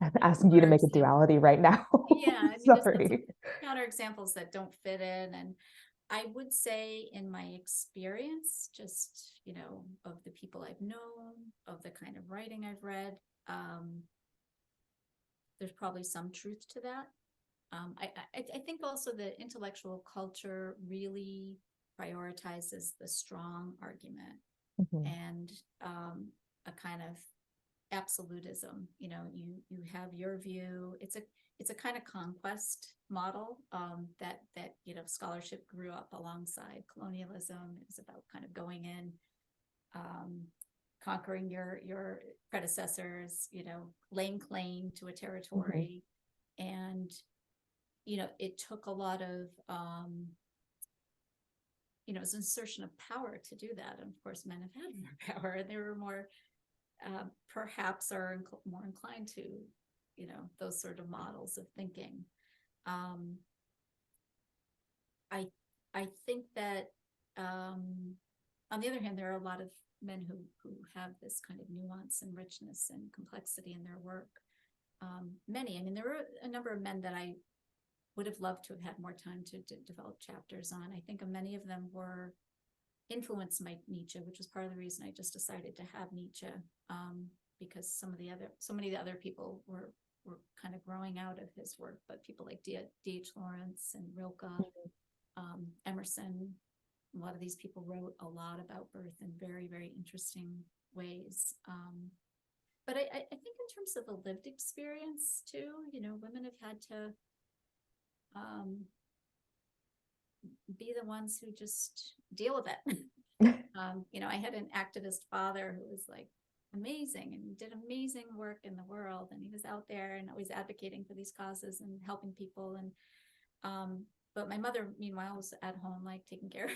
I'm asking you to make a duality right now. Yeah, I mean, sorry. Counter examples that don't fit in. And I would say in my experience, just, you know, of the people I've known, of the kind of writing I've read, there's probably some truth to that. I think also the intellectual culture really prioritizes the strong argument and a kind of absolutism. You know, you have your view. It's a kind of conquest model that you know, scholarship grew up alongside colonialism. It was about kind of going in, conquering your predecessors, you know, laying claim to a territory. And you know, it took a lot of you know, it was an assertion of power to do that. And of course, men have had more power, and they were more perhaps are more inclined to, you know, those sort of models of thinking. I think that on the other hand, there are a lot of men who have this kind of nuance and richness and complexity in their work. Many, I mean, there were a number of men that I would have loved to have had more time to develop chapters on. I think many of them were influenced by Nietzsche, which was part of the reason I just decided to have Nietzsche, because so many of the other people were kind of growing out of his work, but people like D.H. Lawrence and Rilke, Emerson, a lot of these people wrote a lot about birth in very, very interesting ways. But I think in terms of the lived experience too, you know, women have had to be the ones who just deal with it. You know, I had an activist father who was like amazing and did amazing work in the world, and he was out there and always advocating for these causes and helping people. And but my mother, meanwhile, was at home like taking care of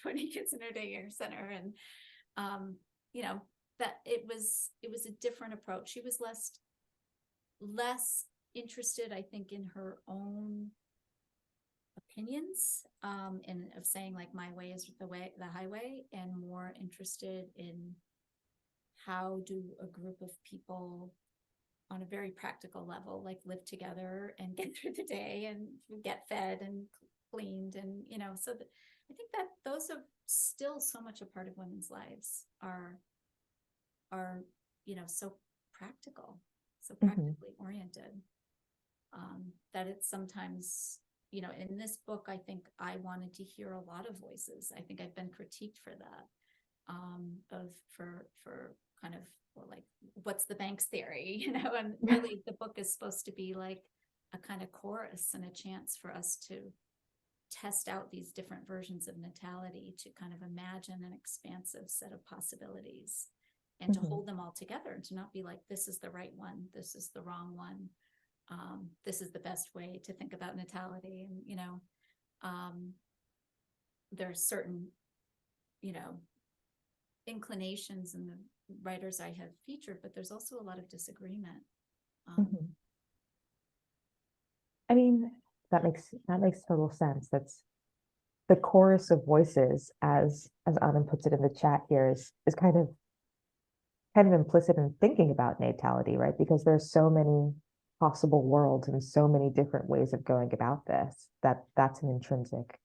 20 kids in her daycare center, and you know, that it was a different approach. She was less interested, I think, in her own opinions, and of saying like my way is the highway, and more interested in how do a group of people on a very practical level, like live together and get through the day and get fed and cleaned. And, so I think that those are still so much a part of women's lives are, so practical, so practically oriented, that it's sometimes, in this book, I think I wanted to hear a lot of voices. I think I've been critiqued for that, for kind of, well, like, what's the Banks theory, and really the book is supposed to be like a kind of chorus and a chance for us to test out these different versions of natality, to kind of imagine an expansive set of possibilities and to hold them all together, and to not be like, this is the right one, this is the wrong one, this is the best way to think about natality. And there's certain inclinations in the writers I have featured, but there's also a lot of disagreement. I mean, that makes total sense. That's the chorus of voices, as Anand puts it in the chat here, is kind of implicit in thinking about natality, right? Because there's so many possible worlds and so many different ways of going about this, that's an intrinsic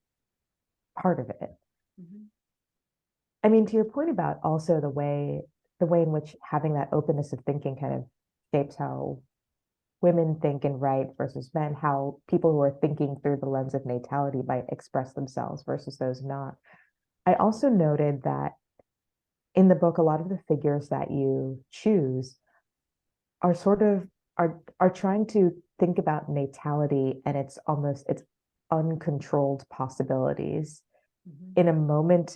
part of it. I mean, to your point about also the way in which having that openness of thinking kind of shapes how women think and write versus men, how people who are thinking through the lens of natality might express themselves versus those not. I also noted that in the book, a lot of the figures that you choose are are trying to think about natality and its uncontrolled possibilities in a moment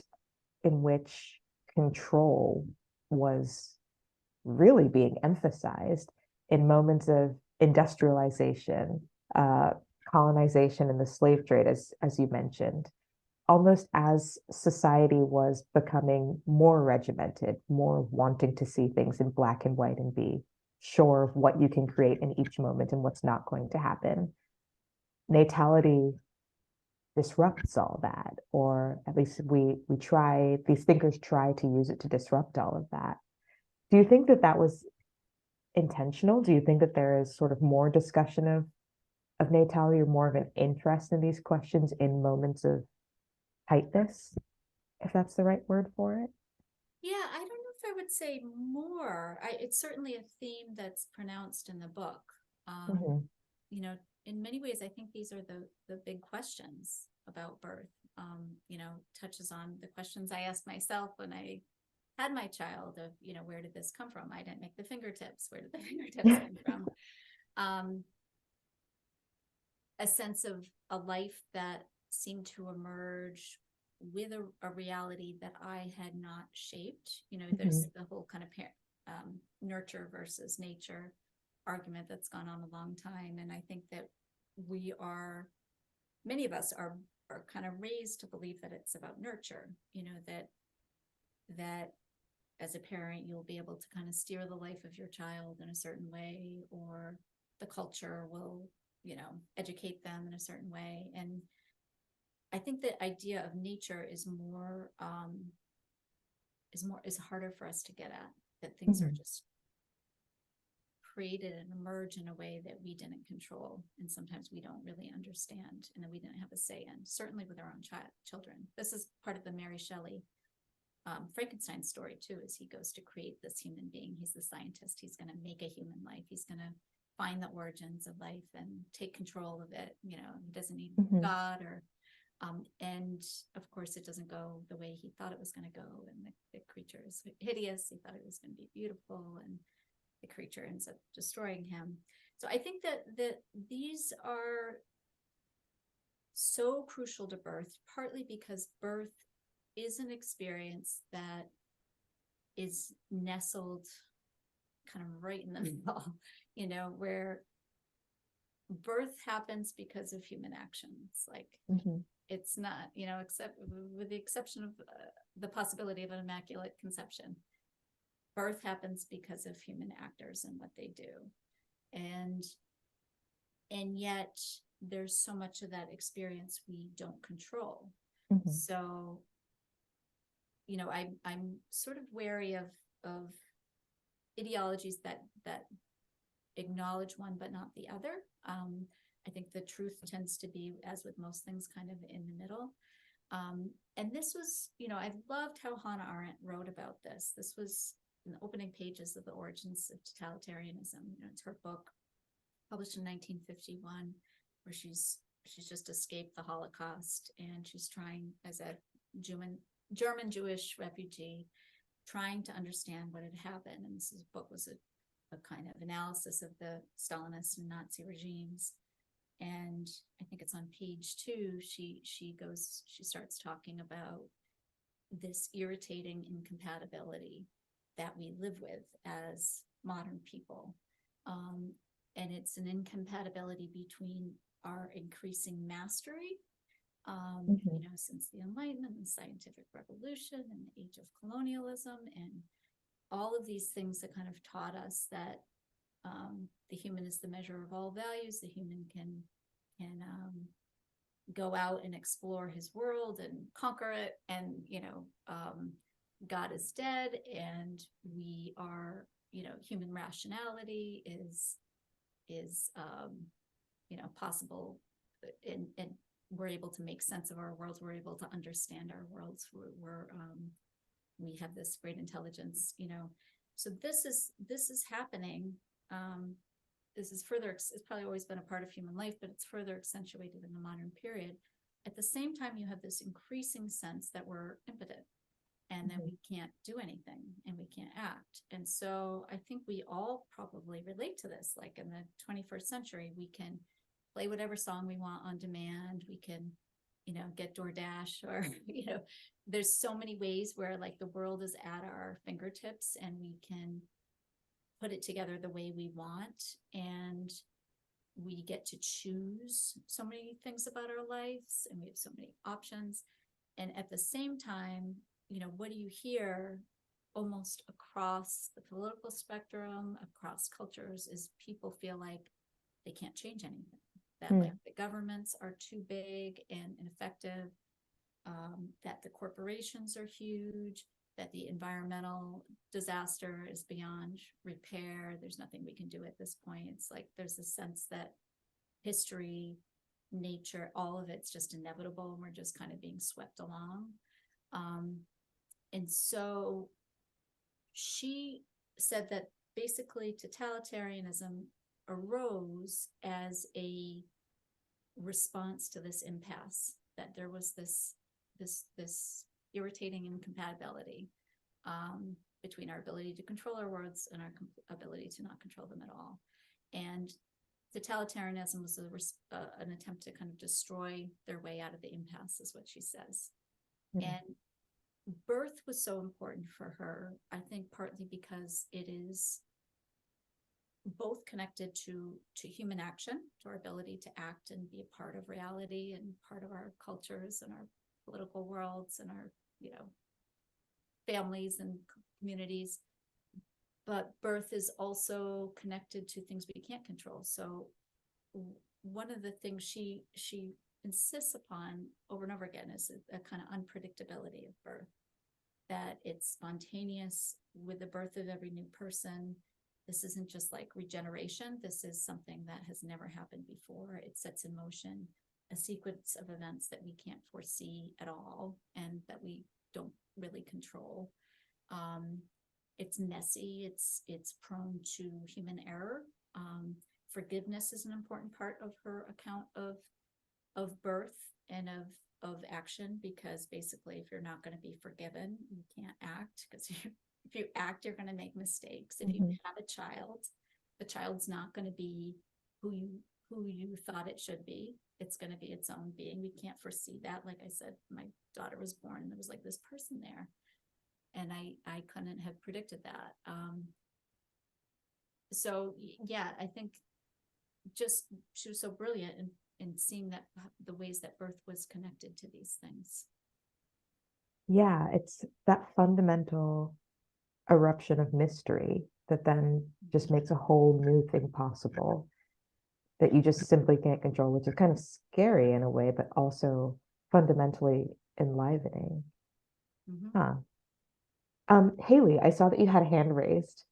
in which control was really being emphasized, in moments of industrialization, colonization, and the slave trade, as you mentioned, almost as society was becoming more regimented, more wanting to see things in black and white and be sure of what you can create in each moment and what's not going to happen. Natality disrupts all that, or at least these thinkers try to use it to disrupt all of that. Do you think that was intentional? Do you think that there is sort of more discussion of natality, or more of an interest in these questions in moments of tightness, if that's the right word for it? Yeah, I don't know if I would say more. It's certainly a theme that's pronounced in the book. In many ways, I think these are the big questions about birth. Touches on the questions I asked myself when I had my child of, where did this come from? I didn't make the fingertips. Where did the fingertips come from? A sense of a life that seemed to emerge with a reality that I had not shaped. There's the whole kind of nurture versus nature argument that's gone on a long time. And I think that many of us are kind of raised to believe that it's about nurture, that as a parent, you'll be able to kind of steer the life of your child in a certain way, or the culture will, educate them in a certain way. And I think the idea of nature is harder for us to get at, that things are just created and emerge in a way that we didn't control, and sometimes we don't really understand, and that we didn't have a say in, certainly with our own children. This is part of the Mary Shelley Frankenstein story too, is he goes to create this human being. He's the scientist. He's going to make a human life. He's going to find the origins of life and take control of it. He doesn't need God or and of course it doesn't go the way he thought it was going to go, and the creature is hideous. He thought it was going to be beautiful, and the creature ends up destroying him. So I think that these are so crucial to birth, partly because birth is an experience that is nestled kind of right in the middle, where birth happens because of human actions. Like it's not, except with the exception of the possibility of an immaculate conception, birth happens because of human actors and what they do. And yet there's so much of that experience we don't control. So, I'm sort of wary of ideologies that acknowledge one but not the other. I think the truth tends to be, as with most things, kind of in the middle. And this was, I loved how Hannah Arendt wrote about this. This was in the opening pages of The Origins of Totalitarianism. It's her book published in 1951, where she's just escaped the Holocaust, and she's trying, as a German Jewish refugee, trying to understand what had happened. And this book was a kind of analysis of the Stalinist and Nazi regimes. And I think it's on page 2, she starts talking about this irritating incompatibility that we live with as modern people. And it's an incompatibility between our increasing mastery, since the Enlightenment and the scientific revolution and the age of colonialism and all of these things that kind of taught us that the human is the measure of all values. The human can go out and explore his world and conquer it, and God is dead, and we are, human rationality is possible, and we're able to make sense of our worlds. We're able to understand our worlds. We have this great intelligence, So this is happening. This is further, it's probably always been a part of human life, but it's further accentuated in the modern period. At the same time, you have this increasing sense that we're impotent and that we can't do anything and we can't act. And so I think we all probably relate to this. Like in the 21st century, we can play whatever song we want on demand. We can, get DoorDash, or, there's so many ways where like the world is at our fingertips and we can put it together the way we want, and we get to choose so many things about our lives, and we have so many options. And at the same time, what do you hear almost across the political spectrum, across cultures, is people feel like they can't change anything, that like the governments are too big and ineffective, that the corporations are huge, that the environmental disaster is beyond repair. There's nothing we can do at this point. It's like there's a sense that history, nature, all of it's just inevitable, and we're just kind of being swept along. And so she said that basically totalitarianism arose as a response to this impasse, that there was this irritating incompatibility between our ability to control our worlds and our ability to not control them at all. And totalitarianism was an attempt to kind of destroy their way out of the impasse, is what she says. And birth was so important for her, I think partly because it is both connected to human action, to our ability to act and be a part of reality and part of our cultures and our political worlds and our families and communities. But birth is also connected to things we can't control. So one of the things she insists upon over and over again is a kind of unpredictability of birth, that it's spontaneous with the birth of every new person. This isn't just like regeneration. This is something that has never happened before. It sets in motion a sequence of events that we can't foresee at all and that we don't really control. It's messy. It's prone to human error. Forgiveness is an important part of her account of birth and of action, because basically if you're not going to be forgiven, you can't act, because if you act, you're going to make mistakes. If you have a child, the child's not going to be who you thought it should be. It's going to be its own being. We can't foresee that. Like I said, my daughter was born and there was like this person there, and I couldn't have predicted that. So yeah, I think just she was so brilliant in seeing that the ways that birth was connected to these things. Yeah, it's that fundamental eruption of mystery that then just makes a whole new thing possible that you just simply can't control, which is kind of scary in a way, but also fundamentally enlivening. Haley, I saw that you had a hand raised.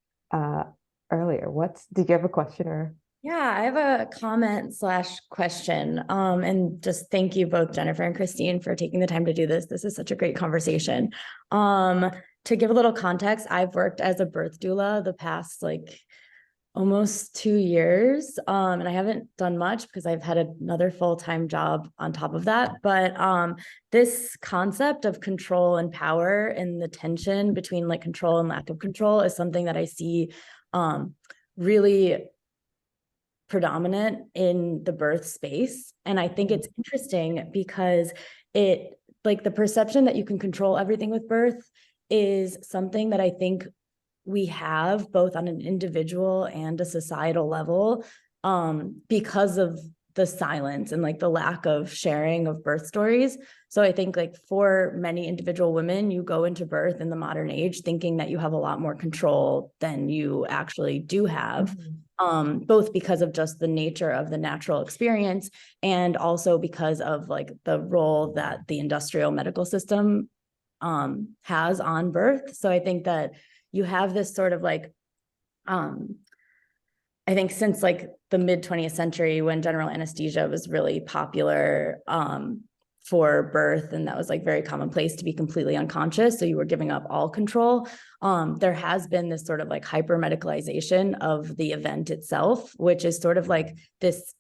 earlier. Did you have a question or? Yeah, I have a comment / question. And just thank you both, Jennifer and Christine, for taking the time to do this. This is such a great conversation. To give a little context, I've worked as a birth doula the past almost 2 years. And I haven't done much because I've had another full-time job on top of that. But this concept of control and power and the tension between like control and lack of control is something that I see really predominant in the birth space. And I think it's interesting because the perception that you can control everything with birth is something that I think we have both on an individual and a societal level, because of the silence and the lack of sharing of birth stories. So I think for many individual women, you go into birth in the modern age thinking that you have a lot more control than you actually do have. Both because of just the nature of the natural experience and also because of the role that the industrial medical system has on birth. So I think that you have this sort of I think since the mid 20th century when general anesthesia was really popular for birth, and that was very commonplace to be completely unconscious, so you were giving up all control. There has been this sort of hyper medicalization of the event itself, which is sort of this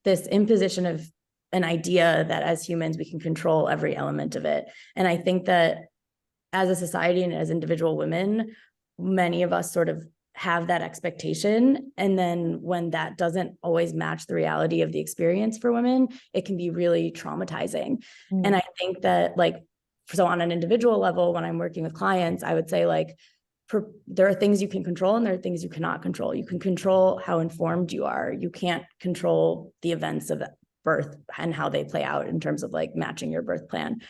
imposition of an idea that as humans we can control every element of it. And I think that as a society and as individual women, many of us sort of have that expectation. And then when that doesn't always match the reality of the experience for women, it can be really traumatizing. And I think that so on an individual level, when I'm working with clients, I would say there are things you can control and there are things you cannot control. You can control how informed you are. You can't control the events of birth and how they play out in terms of matching your birth plan.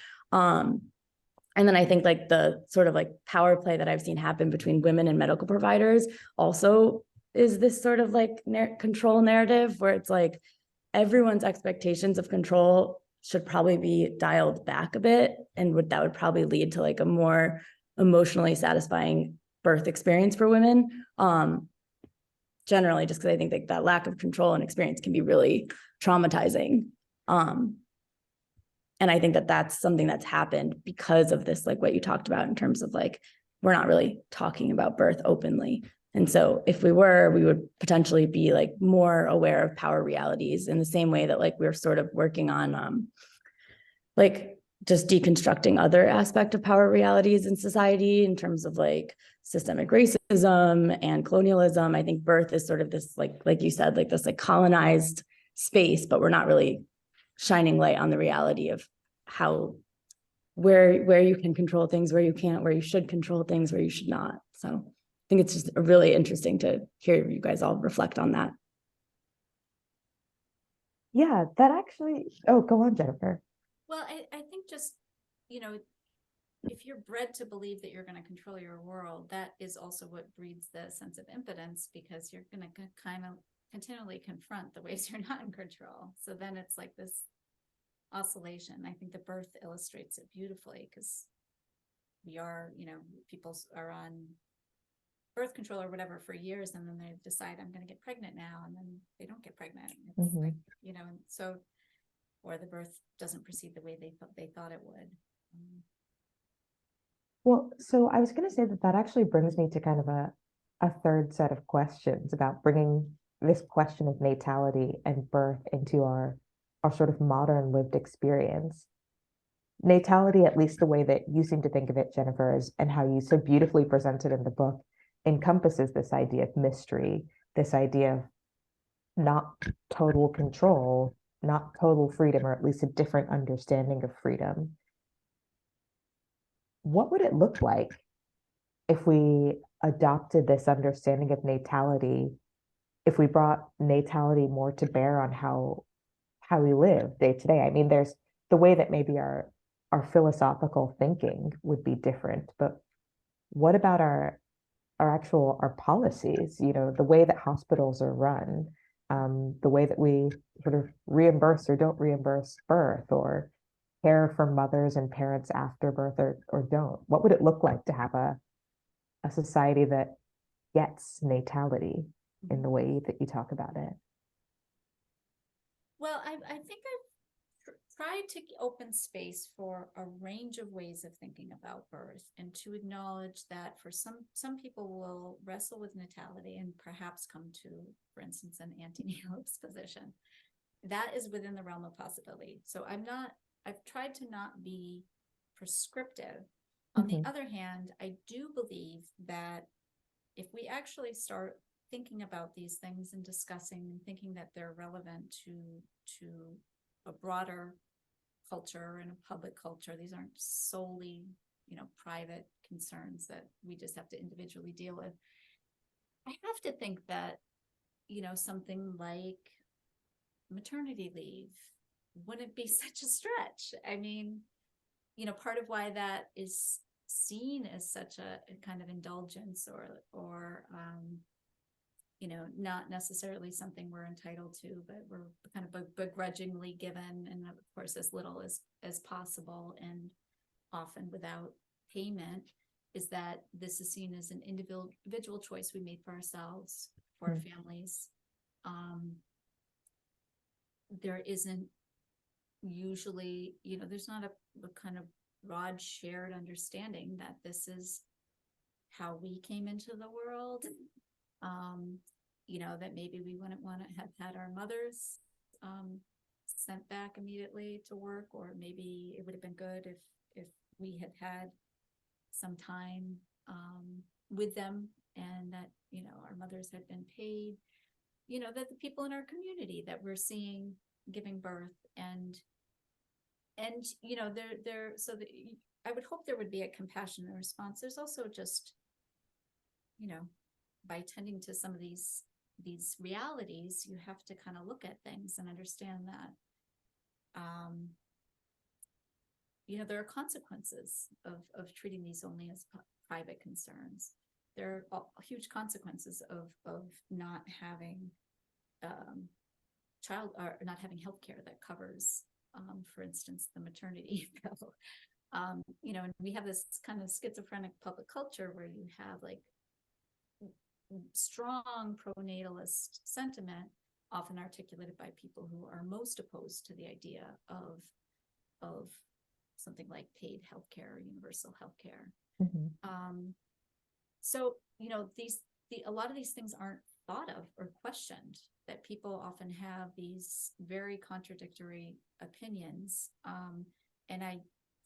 And then I think the sort of power play that I've seen happen between women and medical providers also is this sort of control narrative where it's everyone's expectations of control should probably be dialed back a bit. And that would probably lead to a more emotionally satisfying birth experience for women. Generally, just because I think that lack of control and experience can be really traumatizing. And I think that that's something that's happened because of this, what you talked about in terms of we're not really talking about birth openly. And so if we were, we would potentially be more aware of power realities in the same way that we're sort of working on just deconstructing other aspect of power realities in society in terms of systemic racism and colonialism. I think birth is sort of this, like you said, this colonized space, but we're not really shining light on the reality of where you can control things, where you can't, where you should control things, where you should not. So I think it's just really interesting to hear you guys all reflect on that. Yeah, that actually, oh, go on, Jennifer. Well, I think just, if you're bred to believe that you're going to control your world, that is also what breeds the sense of impotence, because you're going to kind of continually confront the ways you're not in control. So then it's this oscillation. I think the birth illustrates it beautifully, because we are, people are on birth control or whatever for years, and then they decide I'm going to get pregnant now, and then they don't get pregnant. It's and so, or the birth doesn't proceed the way they thought it would. Well, so I was going to say that actually brings me to kind of a third set of questions about bringing this question of natality and birth into our sort of modern lived experience. Natality, at least the way that you seem to think of it, Jennifer, and how you so beautifully present it in the book, encompasses this idea of mystery, this idea of not total control, not total freedom, or at least a different understanding of freedom. What would it look like if we adopted this understanding of natality, if we brought natality more to bear on how we live day to day? I mean, there's the way that maybe our philosophical thinking would be different, but what about our policies, the way that hospitals are run, the way that we sort of reimburse or don't reimburse birth, or care for mothers and parents after birth, or don't? What would it look like to have a society that gets natality in the way that you talk about it? Well, I think I've tried to open space for a range of ways of thinking about birth, and to acknowledge that for some people will wrestle with natality and perhaps come to, for instance, an antenatalist position. That is within the realm of possibility. So I've tried to not be prescriptive. On the other hand, I do believe that if we actually start thinking about these things and discussing and thinking that they're relevant to a broader culture and a public culture, these aren't solely, private concerns that we just have to individually deal with. I have to think that, something like maternity leave wouldn't be such a stretch. I mean, part of why that is seen as such a kind of indulgence or not necessarily something we're entitled to, but we're kind of begrudgingly given, and of course as little as possible, and often without payment, is that this is seen as an individual choice we made for ourselves, for our families. There isn't usually, there's not a kind of broad shared understanding that this is how we came into the world. That maybe we wouldn't want to have had our mothers sent back immediately to work, or maybe it would have been good if we had had some time with them, and that our mothers had been paid, that the people in our community that we're seeing giving birth and there so that I would hope there would be a compassionate response. There's also just by tending to some of these realities, you have to kind of look at things and understand that there are consequences of treating these only as private concerns. There are huge consequences of not having not having healthcare that covers, for instance, the maternity bill. And we have this kind of schizophrenic public culture where you have like strong pro-natalist sentiment, often articulated by people who are most opposed to the idea of something like paid healthcare or universal healthcare. So a lot of these things aren't thought of or questioned, that people often have these very contradictory opinions. And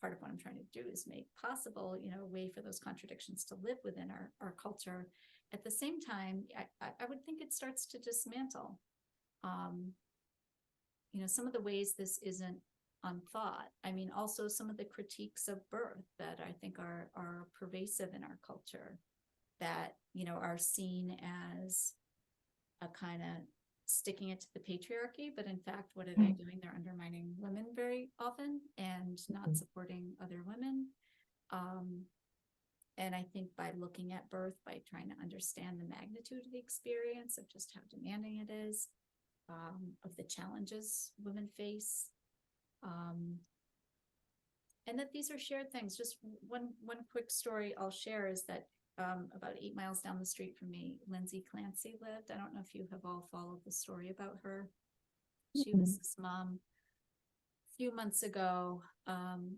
part of what I'm trying to do is make possible, a way for those contradictions to live within our culture. At the same time, I would think it starts to dismantle, some of the ways this isn't unthought. I mean, also some of the critiques of birth that I think are pervasive in our culture, that, are seen as a kind of sticking it to the patriarchy, but in fact, what are they doing? They're undermining women very often and not supporting other women. And I think by looking at birth, by trying to understand the magnitude of the experience, of just how demanding it is, of the challenges women face, and that these are shared things. Just one quick story I'll share is that about 8 miles down the street from me, Lindsay Clancy lived. I don't know if you have all followed the story about her. She was this mom a few months ago.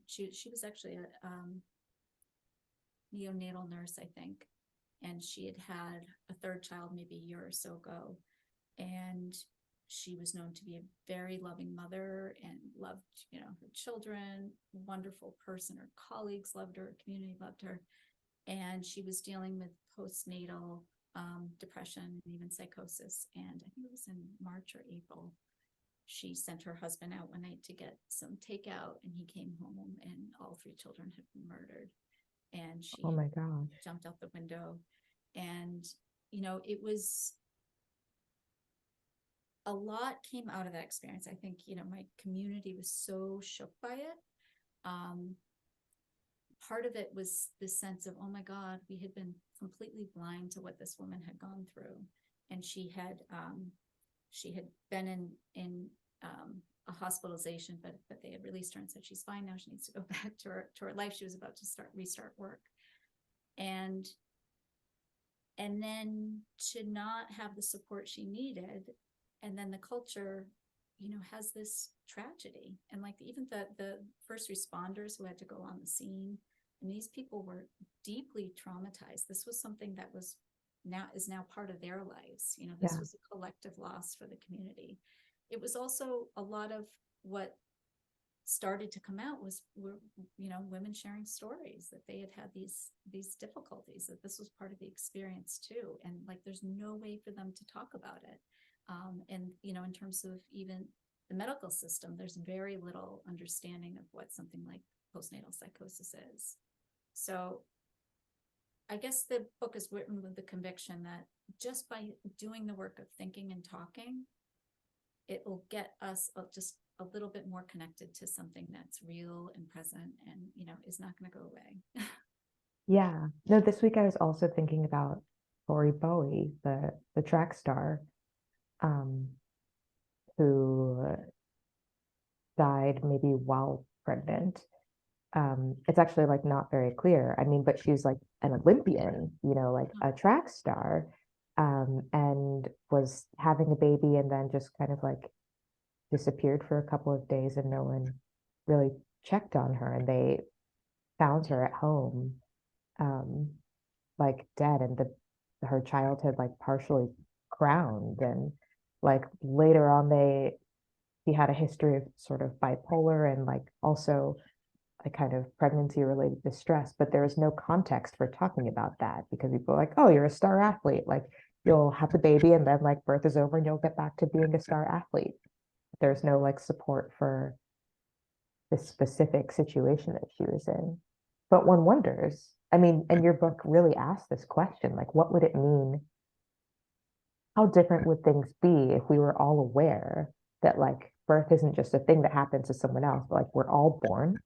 She was actually a neonatal nurse, I think, and she had a third child maybe a year or so ago, and she was known to be a very loving mother and loved her children, wonderful person. Her colleagues loved her, her community loved her, and she was dealing with postnatal depression and even psychosis. And I think it was in March or April, she sent her husband out one night to get some takeout, and he came home and all 3 children had been murdered. And she Oh my gosh. jumped out the window. And, it was a lot came out of that experience. I think, my community was so shook by it. Part of it was this sense of, oh my God, we had been completely blind to what this woman had gone through. And she had been in a hospitalization, but they had released her and said she's fine now. She needs to go back to her life. She was about to restart work, and and then to not have the support she needed, and then the culture, you know, has this tragedy. And like even the first responders who had to go on the scene, and these people were deeply traumatized. This was something that is now part of their lives. You know, this was a collective loss for the community. It was also a lot of what started to come out were, you know, women sharing stories that they had these difficulties, that this was part of the experience too. And like, there's no way for them to talk about it. And, you know, in terms of even the medical system, there's very little understanding of what something like postnatal psychosis is. So I guess the book is written with the conviction that just by doing the work of thinking and talking, it will get us just a little bit more connected to something that's real and present and, you know, is not going to go away. Yeah. No, this week I was also thinking about Tori Bowie, the track star, who died maybe while pregnant. It's actually like not very clear. I mean, but she's like an Olympian, you know, like a track star, and was having a baby and then just kind of like disappeared for a couple of days and no one really checked on her, and they found her at home, like dead, and her child had like partially crowned, and like later on he had a history of sort of bipolar and like also a kind of pregnancy related distress, but there is no context for talking about that because people are like, oh, you're a star athlete, like you'll have the baby and then like birth is over and you'll get back to being a star athlete. There's no like support for this specific situation that she was in. But one wonders, I mean, and your book really asks this question, like, what would it mean? How different would things be if we were all aware that like birth isn't just a thing that happens to someone else, but like we're all born,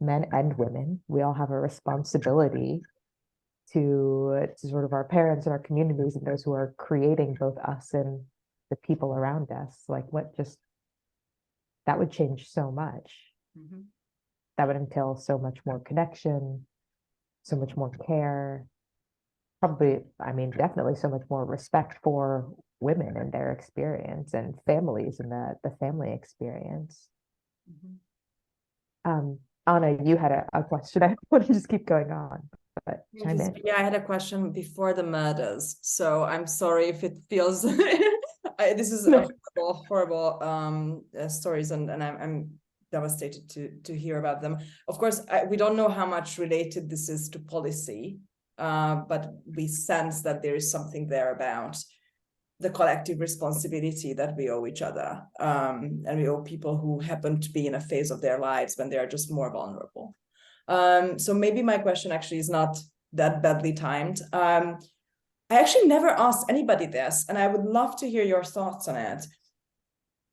men and women. We all have a responsibility to sort of our parents and our communities and those who are creating both us and the people around us. Like that would change so much. Mm-hmm. That would entail so much more connection, so much more care. Probably, I mean, definitely so much more respect for women and their experience and families and the family experience. Mm-hmm. Anna, you had a question. I want to just keep going on, but chime in. Yeah, I had a question before the murders, so I'm sorry if it feels this is a horrible stories, and I'm devastated to hear about them. Of course, we don't know how much related this is to policy, but we sense that there is something there about the collective responsibility that we owe each other, and we owe people who happen to be in a phase of their lives when they are just more vulnerable. So maybe my question actually is not that badly timed. I actually never asked anybody this, and I would love to hear your thoughts on it.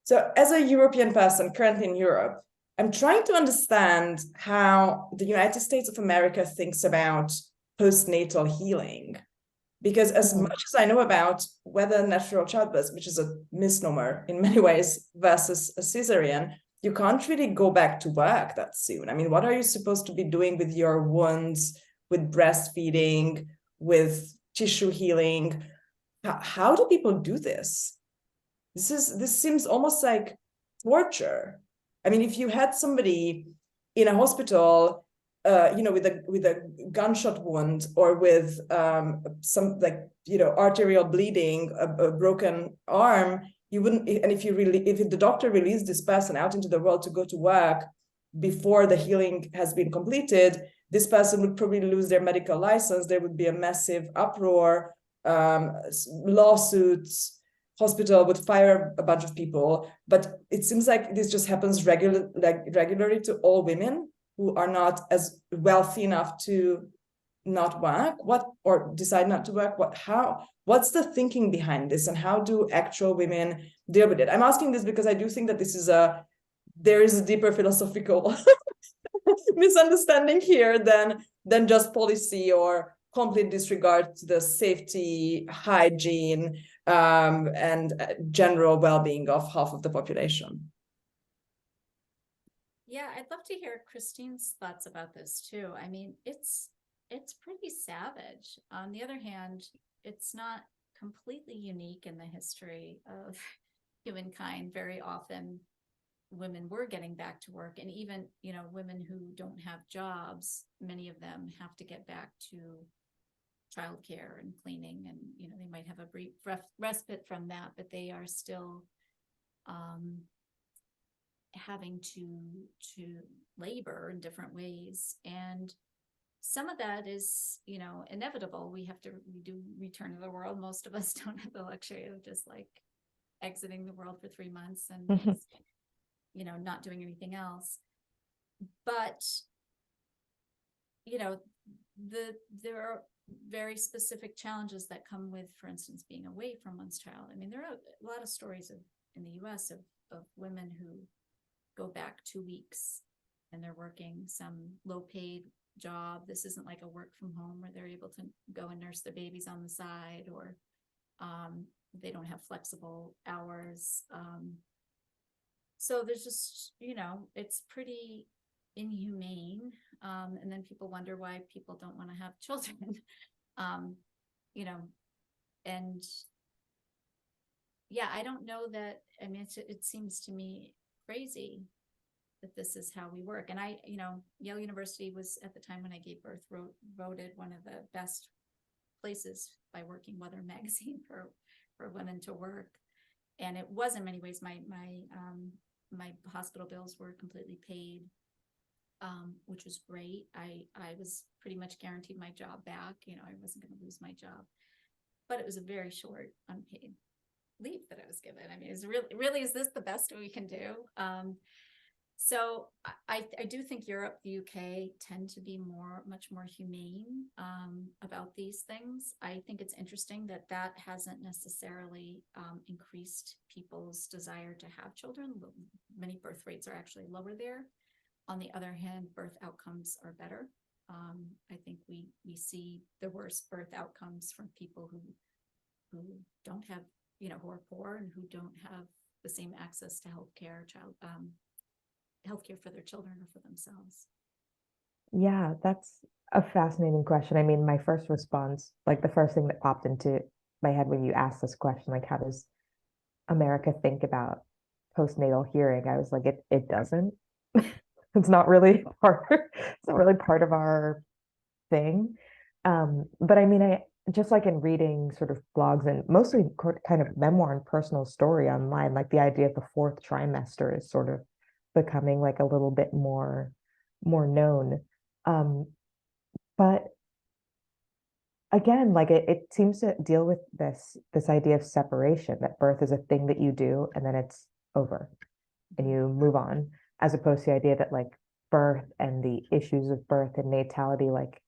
So as a European person currently in Europe, I'm trying to understand how the United States of America thinks about postnatal healing. Because as much as I know about whether natural childbirth, which is a misnomer in many ways, versus a cesarean, you can't really go back to work that soon. I mean, what are you supposed to be doing with your wounds, with breastfeeding, with tissue healing? How do people do this? This seems almost like torture. I mean, if you had somebody in a hospital, with a gunshot wound or with some arterial bleeding, a broken arm, you wouldn't. And if the doctor released this person out into the world to go to work before the healing has been completed, this person would probably lose their medical license. There would be a massive uproar, lawsuits. Hospital would fire a bunch of people. But it seems like this just happens regularly to all women who are not as wealthy enough to not work, or decide not to work. What's the thinking behind this, and how do actual women deal with it? I'm asking this because I do think that there is a deeper philosophical misunderstanding here than just policy or complete disregard to the safety, hygiene, and general well-being of half of the population. Yeah, I'd love to hear Christine's thoughts about this too. I mean, it's it's pretty savage. On the other hand, it's not completely unique in the history of humankind. Very often women were getting back to work, and even, women who don't have jobs, many of them have to get back to childcare and cleaning, and they might have a brief respite from that, but they are still having to labor in different ways. And some of that is, inevitable. We do return to the world. Most of us don't have the luxury of just like exiting the world for 3 months and not doing anything else. But there are very specific challenges that come with, for instance, being away from one's child. I mean, there are a lot of stories in the US of women who go back 2 weeks and they're working some low-paid job. This isn't like a work from home where they're able to go and nurse their babies on the side, or they don't have flexible hours. So there's just, it's pretty inhumane. And then people wonder why people don't want to have children. And yeah, I don't know that. I mean, it seems to me crazy that this is how we work. And Yale University was, at the time when I gave birth, voted one of the best places by Working Mother magazine for women to work. And it was, in many ways, my hospital bills were completely paid, which was great. I was pretty much guaranteed my job back. I wasn't going to lose my job, but it was a very short unpaid leave that I was given. I mean, is really, is this the best we can do? So I do think Europe, the UK tend to be much more humane about these things. I think it's interesting that hasn't necessarily increased people's desire to have children. Many birth rates are actually lower there. On the other hand, birth outcomes are better. I think we see the worst birth outcomes from people who don't have, who are poor and who don't have the same access to healthcare, healthcare for their children or for themselves. Yeah, that's a fascinating question. I mean, my first response, like the first thing that popped into my head when you asked this question, like, how does America think about postnatal hearing? I was like, it doesn't. It's not really part of our thing. But I mean, I just like in reading sort of blogs and mostly kind of memoir and personal story online, like the idea of the fourth trimester is sort of becoming like a little bit more known. But again, like it seems to deal with this idea of separation, that birth is a thing that you do and then it's over and you move on, as opposed to the idea that like birth and the issues of birth and natality like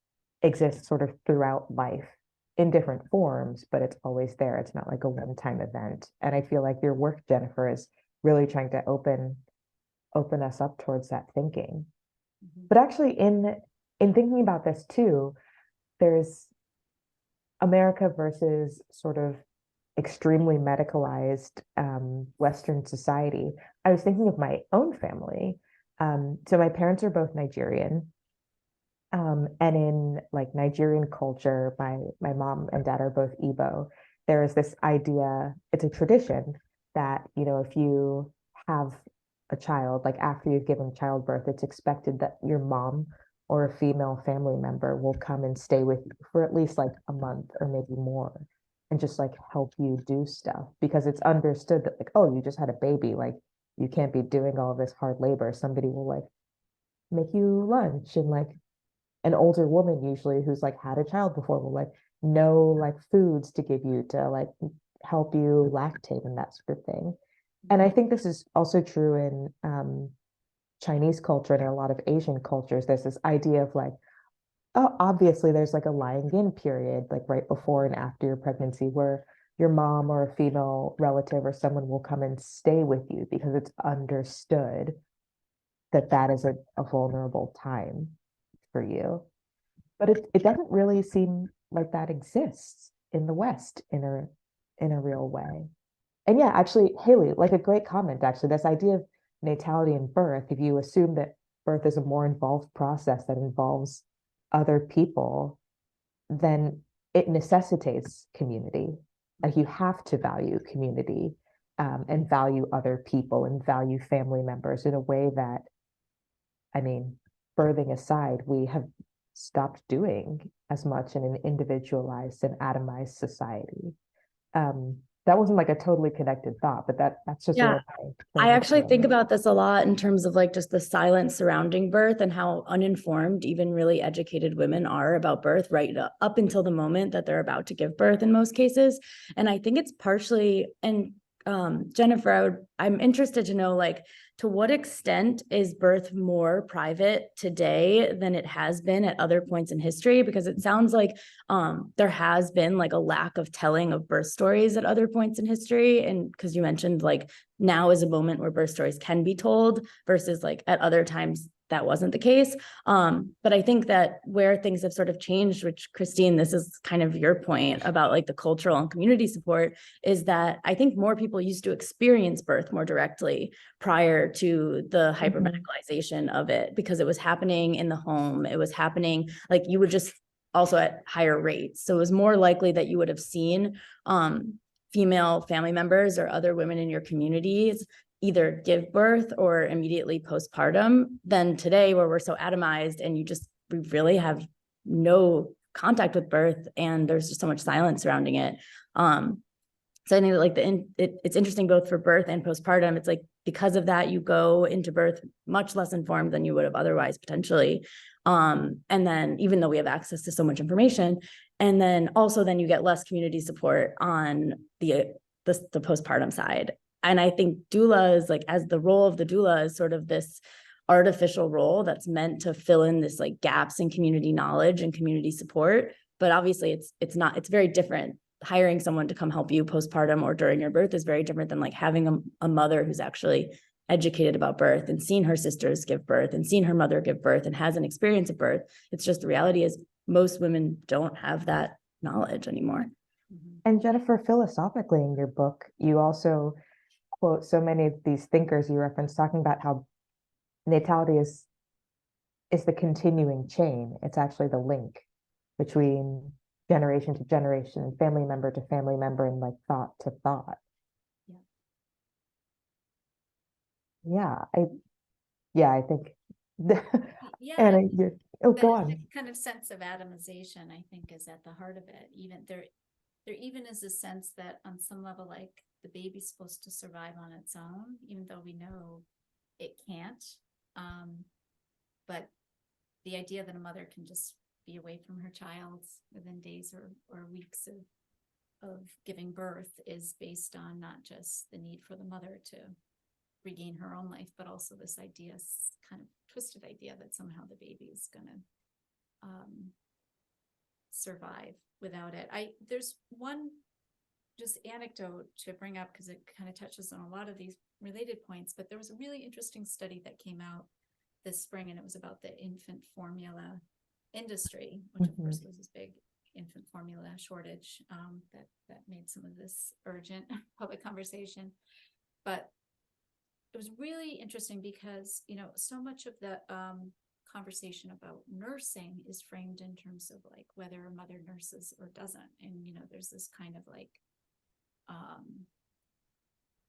exist sort of throughout life in different forms, but it's always there. It's not like a one-time event. And I feel like your work, Jennifer, is really trying to open us up towards that thinking. Mm-hmm. But actually in thinking about this too, there's America versus sort of extremely medicalized Western society. I was thinking of my own family. So my parents are both Nigerian. And in like Nigerian culture, my mom and dad are both Igbo. There is this idea, it's a tradition that, if you have a child, like after you've given childbirth, it's expected that your mom or a female family member will come and stay with you for at least like a month or maybe more and just like help you do stuff, because it's understood that like, oh, you just had a baby, like you can't be doing all this hard labor. Somebody will like make you lunch, and like an older woman usually who's like had a child before will like know like foods to give you to like help you lactate and that sort of thing. And I think this is also true in Chinese culture and a lot of Asian cultures. There's this idea of like, oh, obviously there's like a lying in period, like right before and after your pregnancy, where your mom or a female relative or someone will come and stay with you, because it's understood that that is a vulnerable time for you. But it doesn't really seem like that exists in the West in a real way. And yeah, actually, Haley, like a great comment, actually, this idea of natality and birth, if you assume that birth is a more involved process that involves other people, then it necessitates community. Like, you have to value community, and value other people and value family members in a way that, I mean, birthing aside, we have stopped doing as much in an individualized and atomized society. That wasn't like a totally connected thought, but that's just Yeah. I actually think about this a lot in terms of like just the silence surrounding birth and how uninformed even really educated women are about birth right up until the moment that they're about to give birth in most cases. And I think it's partially, and Jennifer, I'm interested to know, like, to what extent is birth more private today than it has been at other points in history? Because it sounds like there has been like a lack of telling of birth stories at other points in history. And because you mentioned like now is a moment where birth stories can be told versus like at other times that wasn't the case. But I think that where things have sort of changed, which Christine, this is kind of your point about like the cultural and community support, is that I think more people used to experience birth more directly prior to the hypermedicalization of it, because it was happening in the home. It was happening, like, you would just also at higher rates. So it was more likely that you would have seen female family members or other women in your communities either give birth or immediately postpartum than today, where we're so atomized and we really have no contact with birth and there's just so much silence surrounding it. So I think that like it's interesting both for birth and postpartum. It's like, because of that, you go into birth much less informed than you would have otherwise potentially. And then even though we have access to so much information, and then also then you get less community support on the postpartum side. And I think doulas, like, as the role of the doula is sort of this artificial role that's meant to fill in this like gaps in community knowledge and community support. But obviously it's very different. Hiring someone to come help you postpartum or during your birth is very different than like having a mother who's actually educated about birth and seen her sisters give birth and seen her mother give birth and has an experience of birth. It's just, the reality is most women don't have that knowledge anymore. And Jennifer, philosophically in your book, you also quote so many of these thinkers you referenced talking about how natality is the continuing chain. It's actually the link between generation to generation, family member to family member, and like thought to thought. I think and go on. The kind of sense of atomization, I think, is at the heart of it. Even there even is a sense that on some level, like, the baby's supposed to survive on its own, even though we know it can't. But the idea that a mother can just be away from her child within days or weeks of giving birth is based on not just the need for the mother to regain her own life, but also this idea, kind of twisted idea, that somehow the baby is going to survive without it. There's one just anecdote to bring up because it kind of touches on a lot of these related points, but there was a really interesting study that came out this spring, and it was about the infant formula industry, which of course was this big infant formula shortage that made some of this urgent public conversation. But it was really interesting because, so much of the conversation about nursing is framed in terms of like whether a mother nurses or doesn't. And, there's this kind of like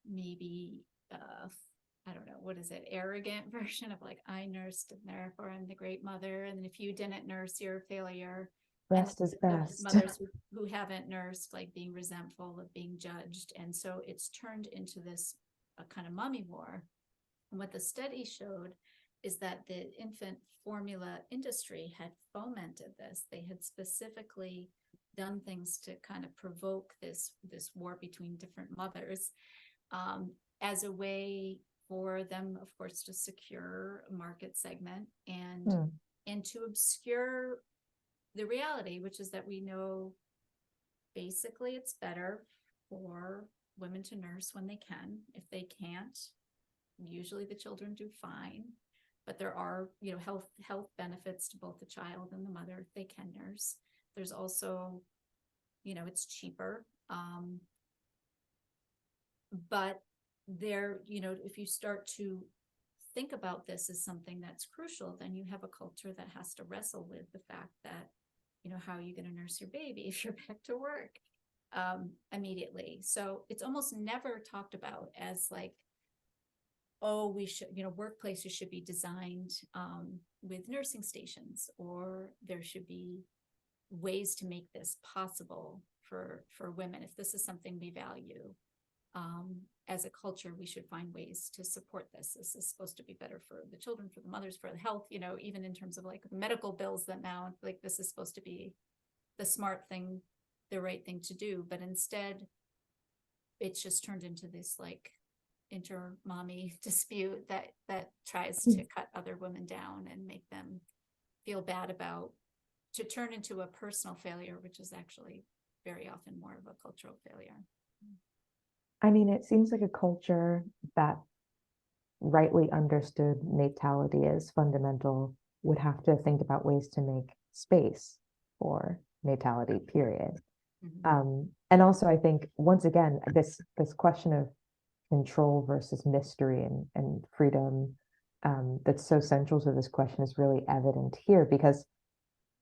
maybe I don't know, what is it, arrogant version of like, I nursed and therefore I'm the great mother, and if you didn't nurse, you're a failure. Rest is best. Mothers who haven't nursed, like, being resentful of being judged. And so it's turned into this kind of mommy war. And what the study showed is that the infant formula industry had fomented this. They had specifically done things to kind of provoke this war between different mothers as a way for them, of course, to secure a market segment and to obscure the reality, which is that we know basically it's better for women to nurse when they can. If they can't, usually the children do fine, but there are, health benefits to both the child and the mother if they can nurse. There's also, it's cheaper. But there, if you start to think about this as something that's crucial, then you have a culture that has to wrestle with the fact that, how are you going to nurse your baby if you're back to work immediately? So it's almost never talked about as like, oh, we should, workplaces should be designed with nursing stations, or there should be ways to make this possible for women. If this is something we value as a culture, we should find ways to support this. This is supposed to be better for the children, for the mothers, for the health, even in terms of like medical bills that now, like, this is supposed to be the smart thing, the right thing to do. But instead, it's just turned into this like inter-mommy dispute that tries to cut other women down and make them feel bad about, to turn into a personal failure, which is actually very often more of a cultural failure. I mean, it seems like a culture that rightly understood natality as fundamental would have to think about ways to make space for natality, period. And also, I think, once again, this question of control versus mystery and freedom that's so central to this question is really evident here, because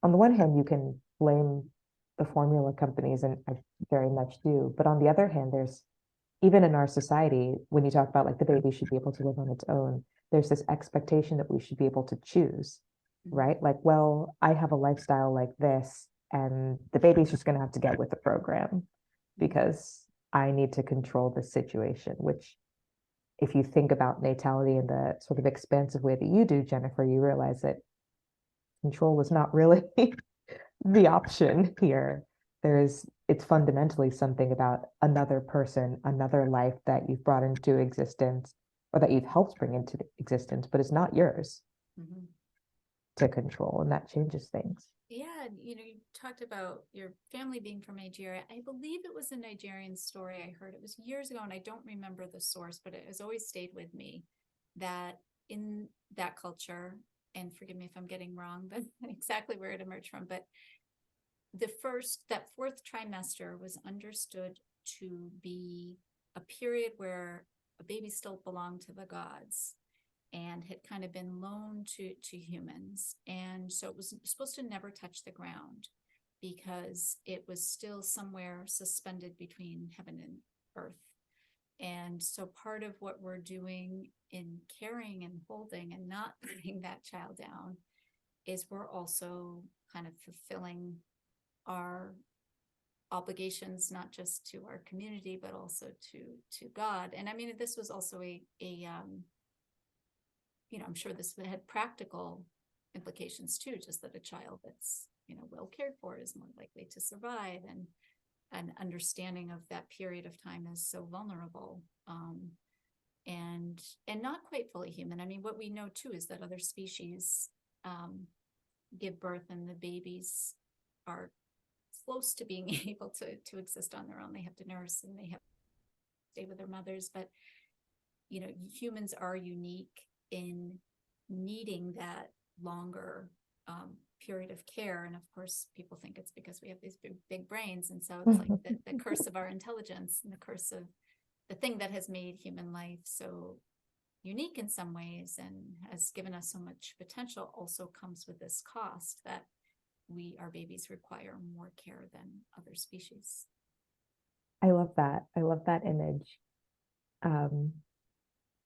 on the one hand, you can blame the formula companies, and I very much do, but on the other hand, there's, even in our society, when you talk about like the baby should be able to live on its own, there's this expectation that we should be able to choose, right? Like, well, I have a lifestyle like this, and the baby's just going to have to get with the program because I need to control the situation, which, if you think about natality in the sort of expansive way that you do, Jennifer, you realize that control was not really the option here. It's fundamentally something about another person, another life that you've brought into existence, or that you've helped bring into existence, but it's not yours to control, and that changes things. Yeah, you talked about your family being from Nigeria. I believe it was a Nigerian story I heard. It was years ago, and I don't remember the source, but it has always stayed with me, that in that culture, and forgive me if I'm getting wrong, but exactly where it emerged from, but that fourth trimester was understood to be a period where a baby still belonged to the gods and had kind of been loaned to humans. And so it was supposed to never touch the ground because it was still somewhere suspended between heaven and earth. And so part of what we're doing in caring and holding and not letting that child down is we're also kind of fulfilling our obligations, not just to our community, but also to God. And I mean, this was also I'm sure this had practical implications too, just that a child that's, well cared for is more likely to survive, and an understanding of that period of time is so vulnerable, and not quite fully human. I mean, what we know too is that other species give birth, and the babies are close to being able to exist on their own. They have to nurse and they have to stay with their mothers, but humans are unique in needing that longer period of care. And of course, people think it's because we have these big brains, and so it's like the curse of our intelligence, and the curse of the thing that has made human life so unique in some ways and has given us so much potential also comes with this cost that our babies require more care than other species. I love that. I love that image.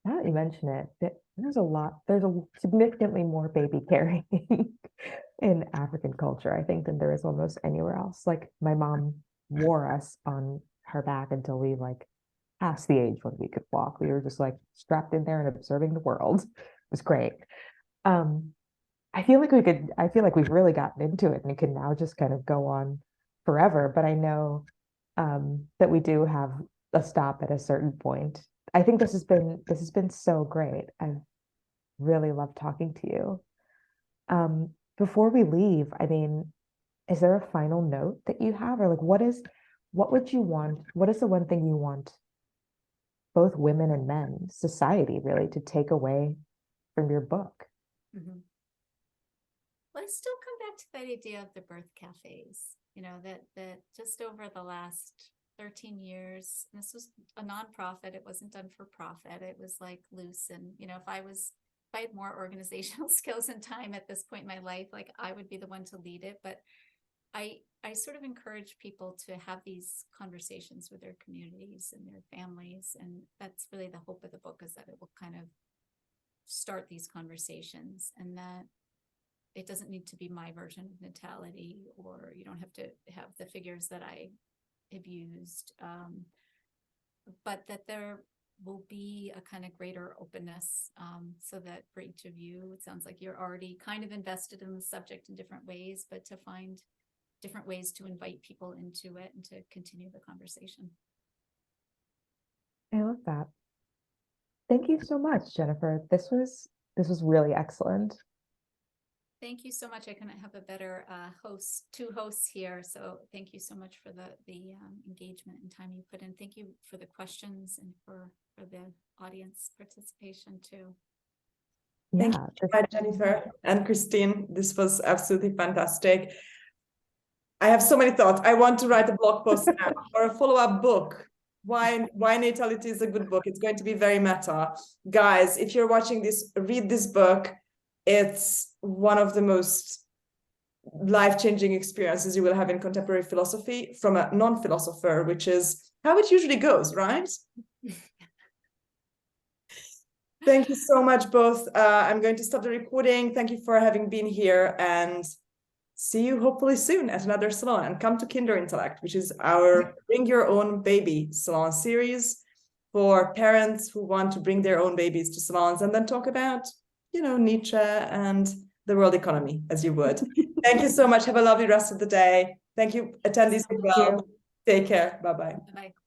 Now that you mention it, there's a significantly more baby carrying in African culture, I think, than there is almost anywhere else. Like, my mom wore us on her back until we like past the age when we could walk. We were just like strapped in there and observing the world. It was great. I feel like we've really gotten into it and it can now just kind of go on forever. But I know that we do have a stop at a certain point. I think this has been so great. I've really loved talking to you. Before we leave, I mean, is there a final note that you have, or like what would you want? What is the one thing you want both women and men, society really, to take away from your book? Mm-hmm. Well, I still come back to that idea of the birth cafes, that just over the last 13 years, and this was a nonprofit, it wasn't done for profit, it was like loose. And, if I was I had more organizational skills and time at this point in my life, like I would be the one to lead it. But I sort of encourage people to have these conversations with their communities and their families. And that's really the hope of the book, is that it will kind of start these conversations, and that it doesn't need to be my version of natality, or you don't have to have the figures that I have used, but that there will be a kind of greater openness, so that for each of you, it sounds like you're already kind of invested in the subject in different ways, but to find different ways to invite people into it and to continue the conversation. I love that. Thank you so much, Jennifer. This was really excellent. Thank you so much. I couldn't have a better two hosts here. So thank you so much for the engagement and time you put in. Thank you for the questions and for the audience participation too. Thank you, Jennifer and Christine. This was absolutely fantastic. I have so many thoughts. I want to write a blog post now or a follow-up book. Why Natality is a good book. It's going to be very meta. Guys, if you're watching this, read this book. It's one of the most life-changing experiences you will have in contemporary philosophy from a non-philosopher, which is how it usually goes, right? Thank you so much, both. I'm going to stop the recording. Thank you for having been here, and see you hopefully soon at another salon. And come to Kinder Intellect, which is our Bring Your Own Baby salon series for parents who want to bring their own babies to salons and then talk about, you know, Nietzsche and the world economy, as you would. Thank you so much. Have a lovely rest of the day. Thank you, attendees as well. Take care. Bye-bye. Bye-bye.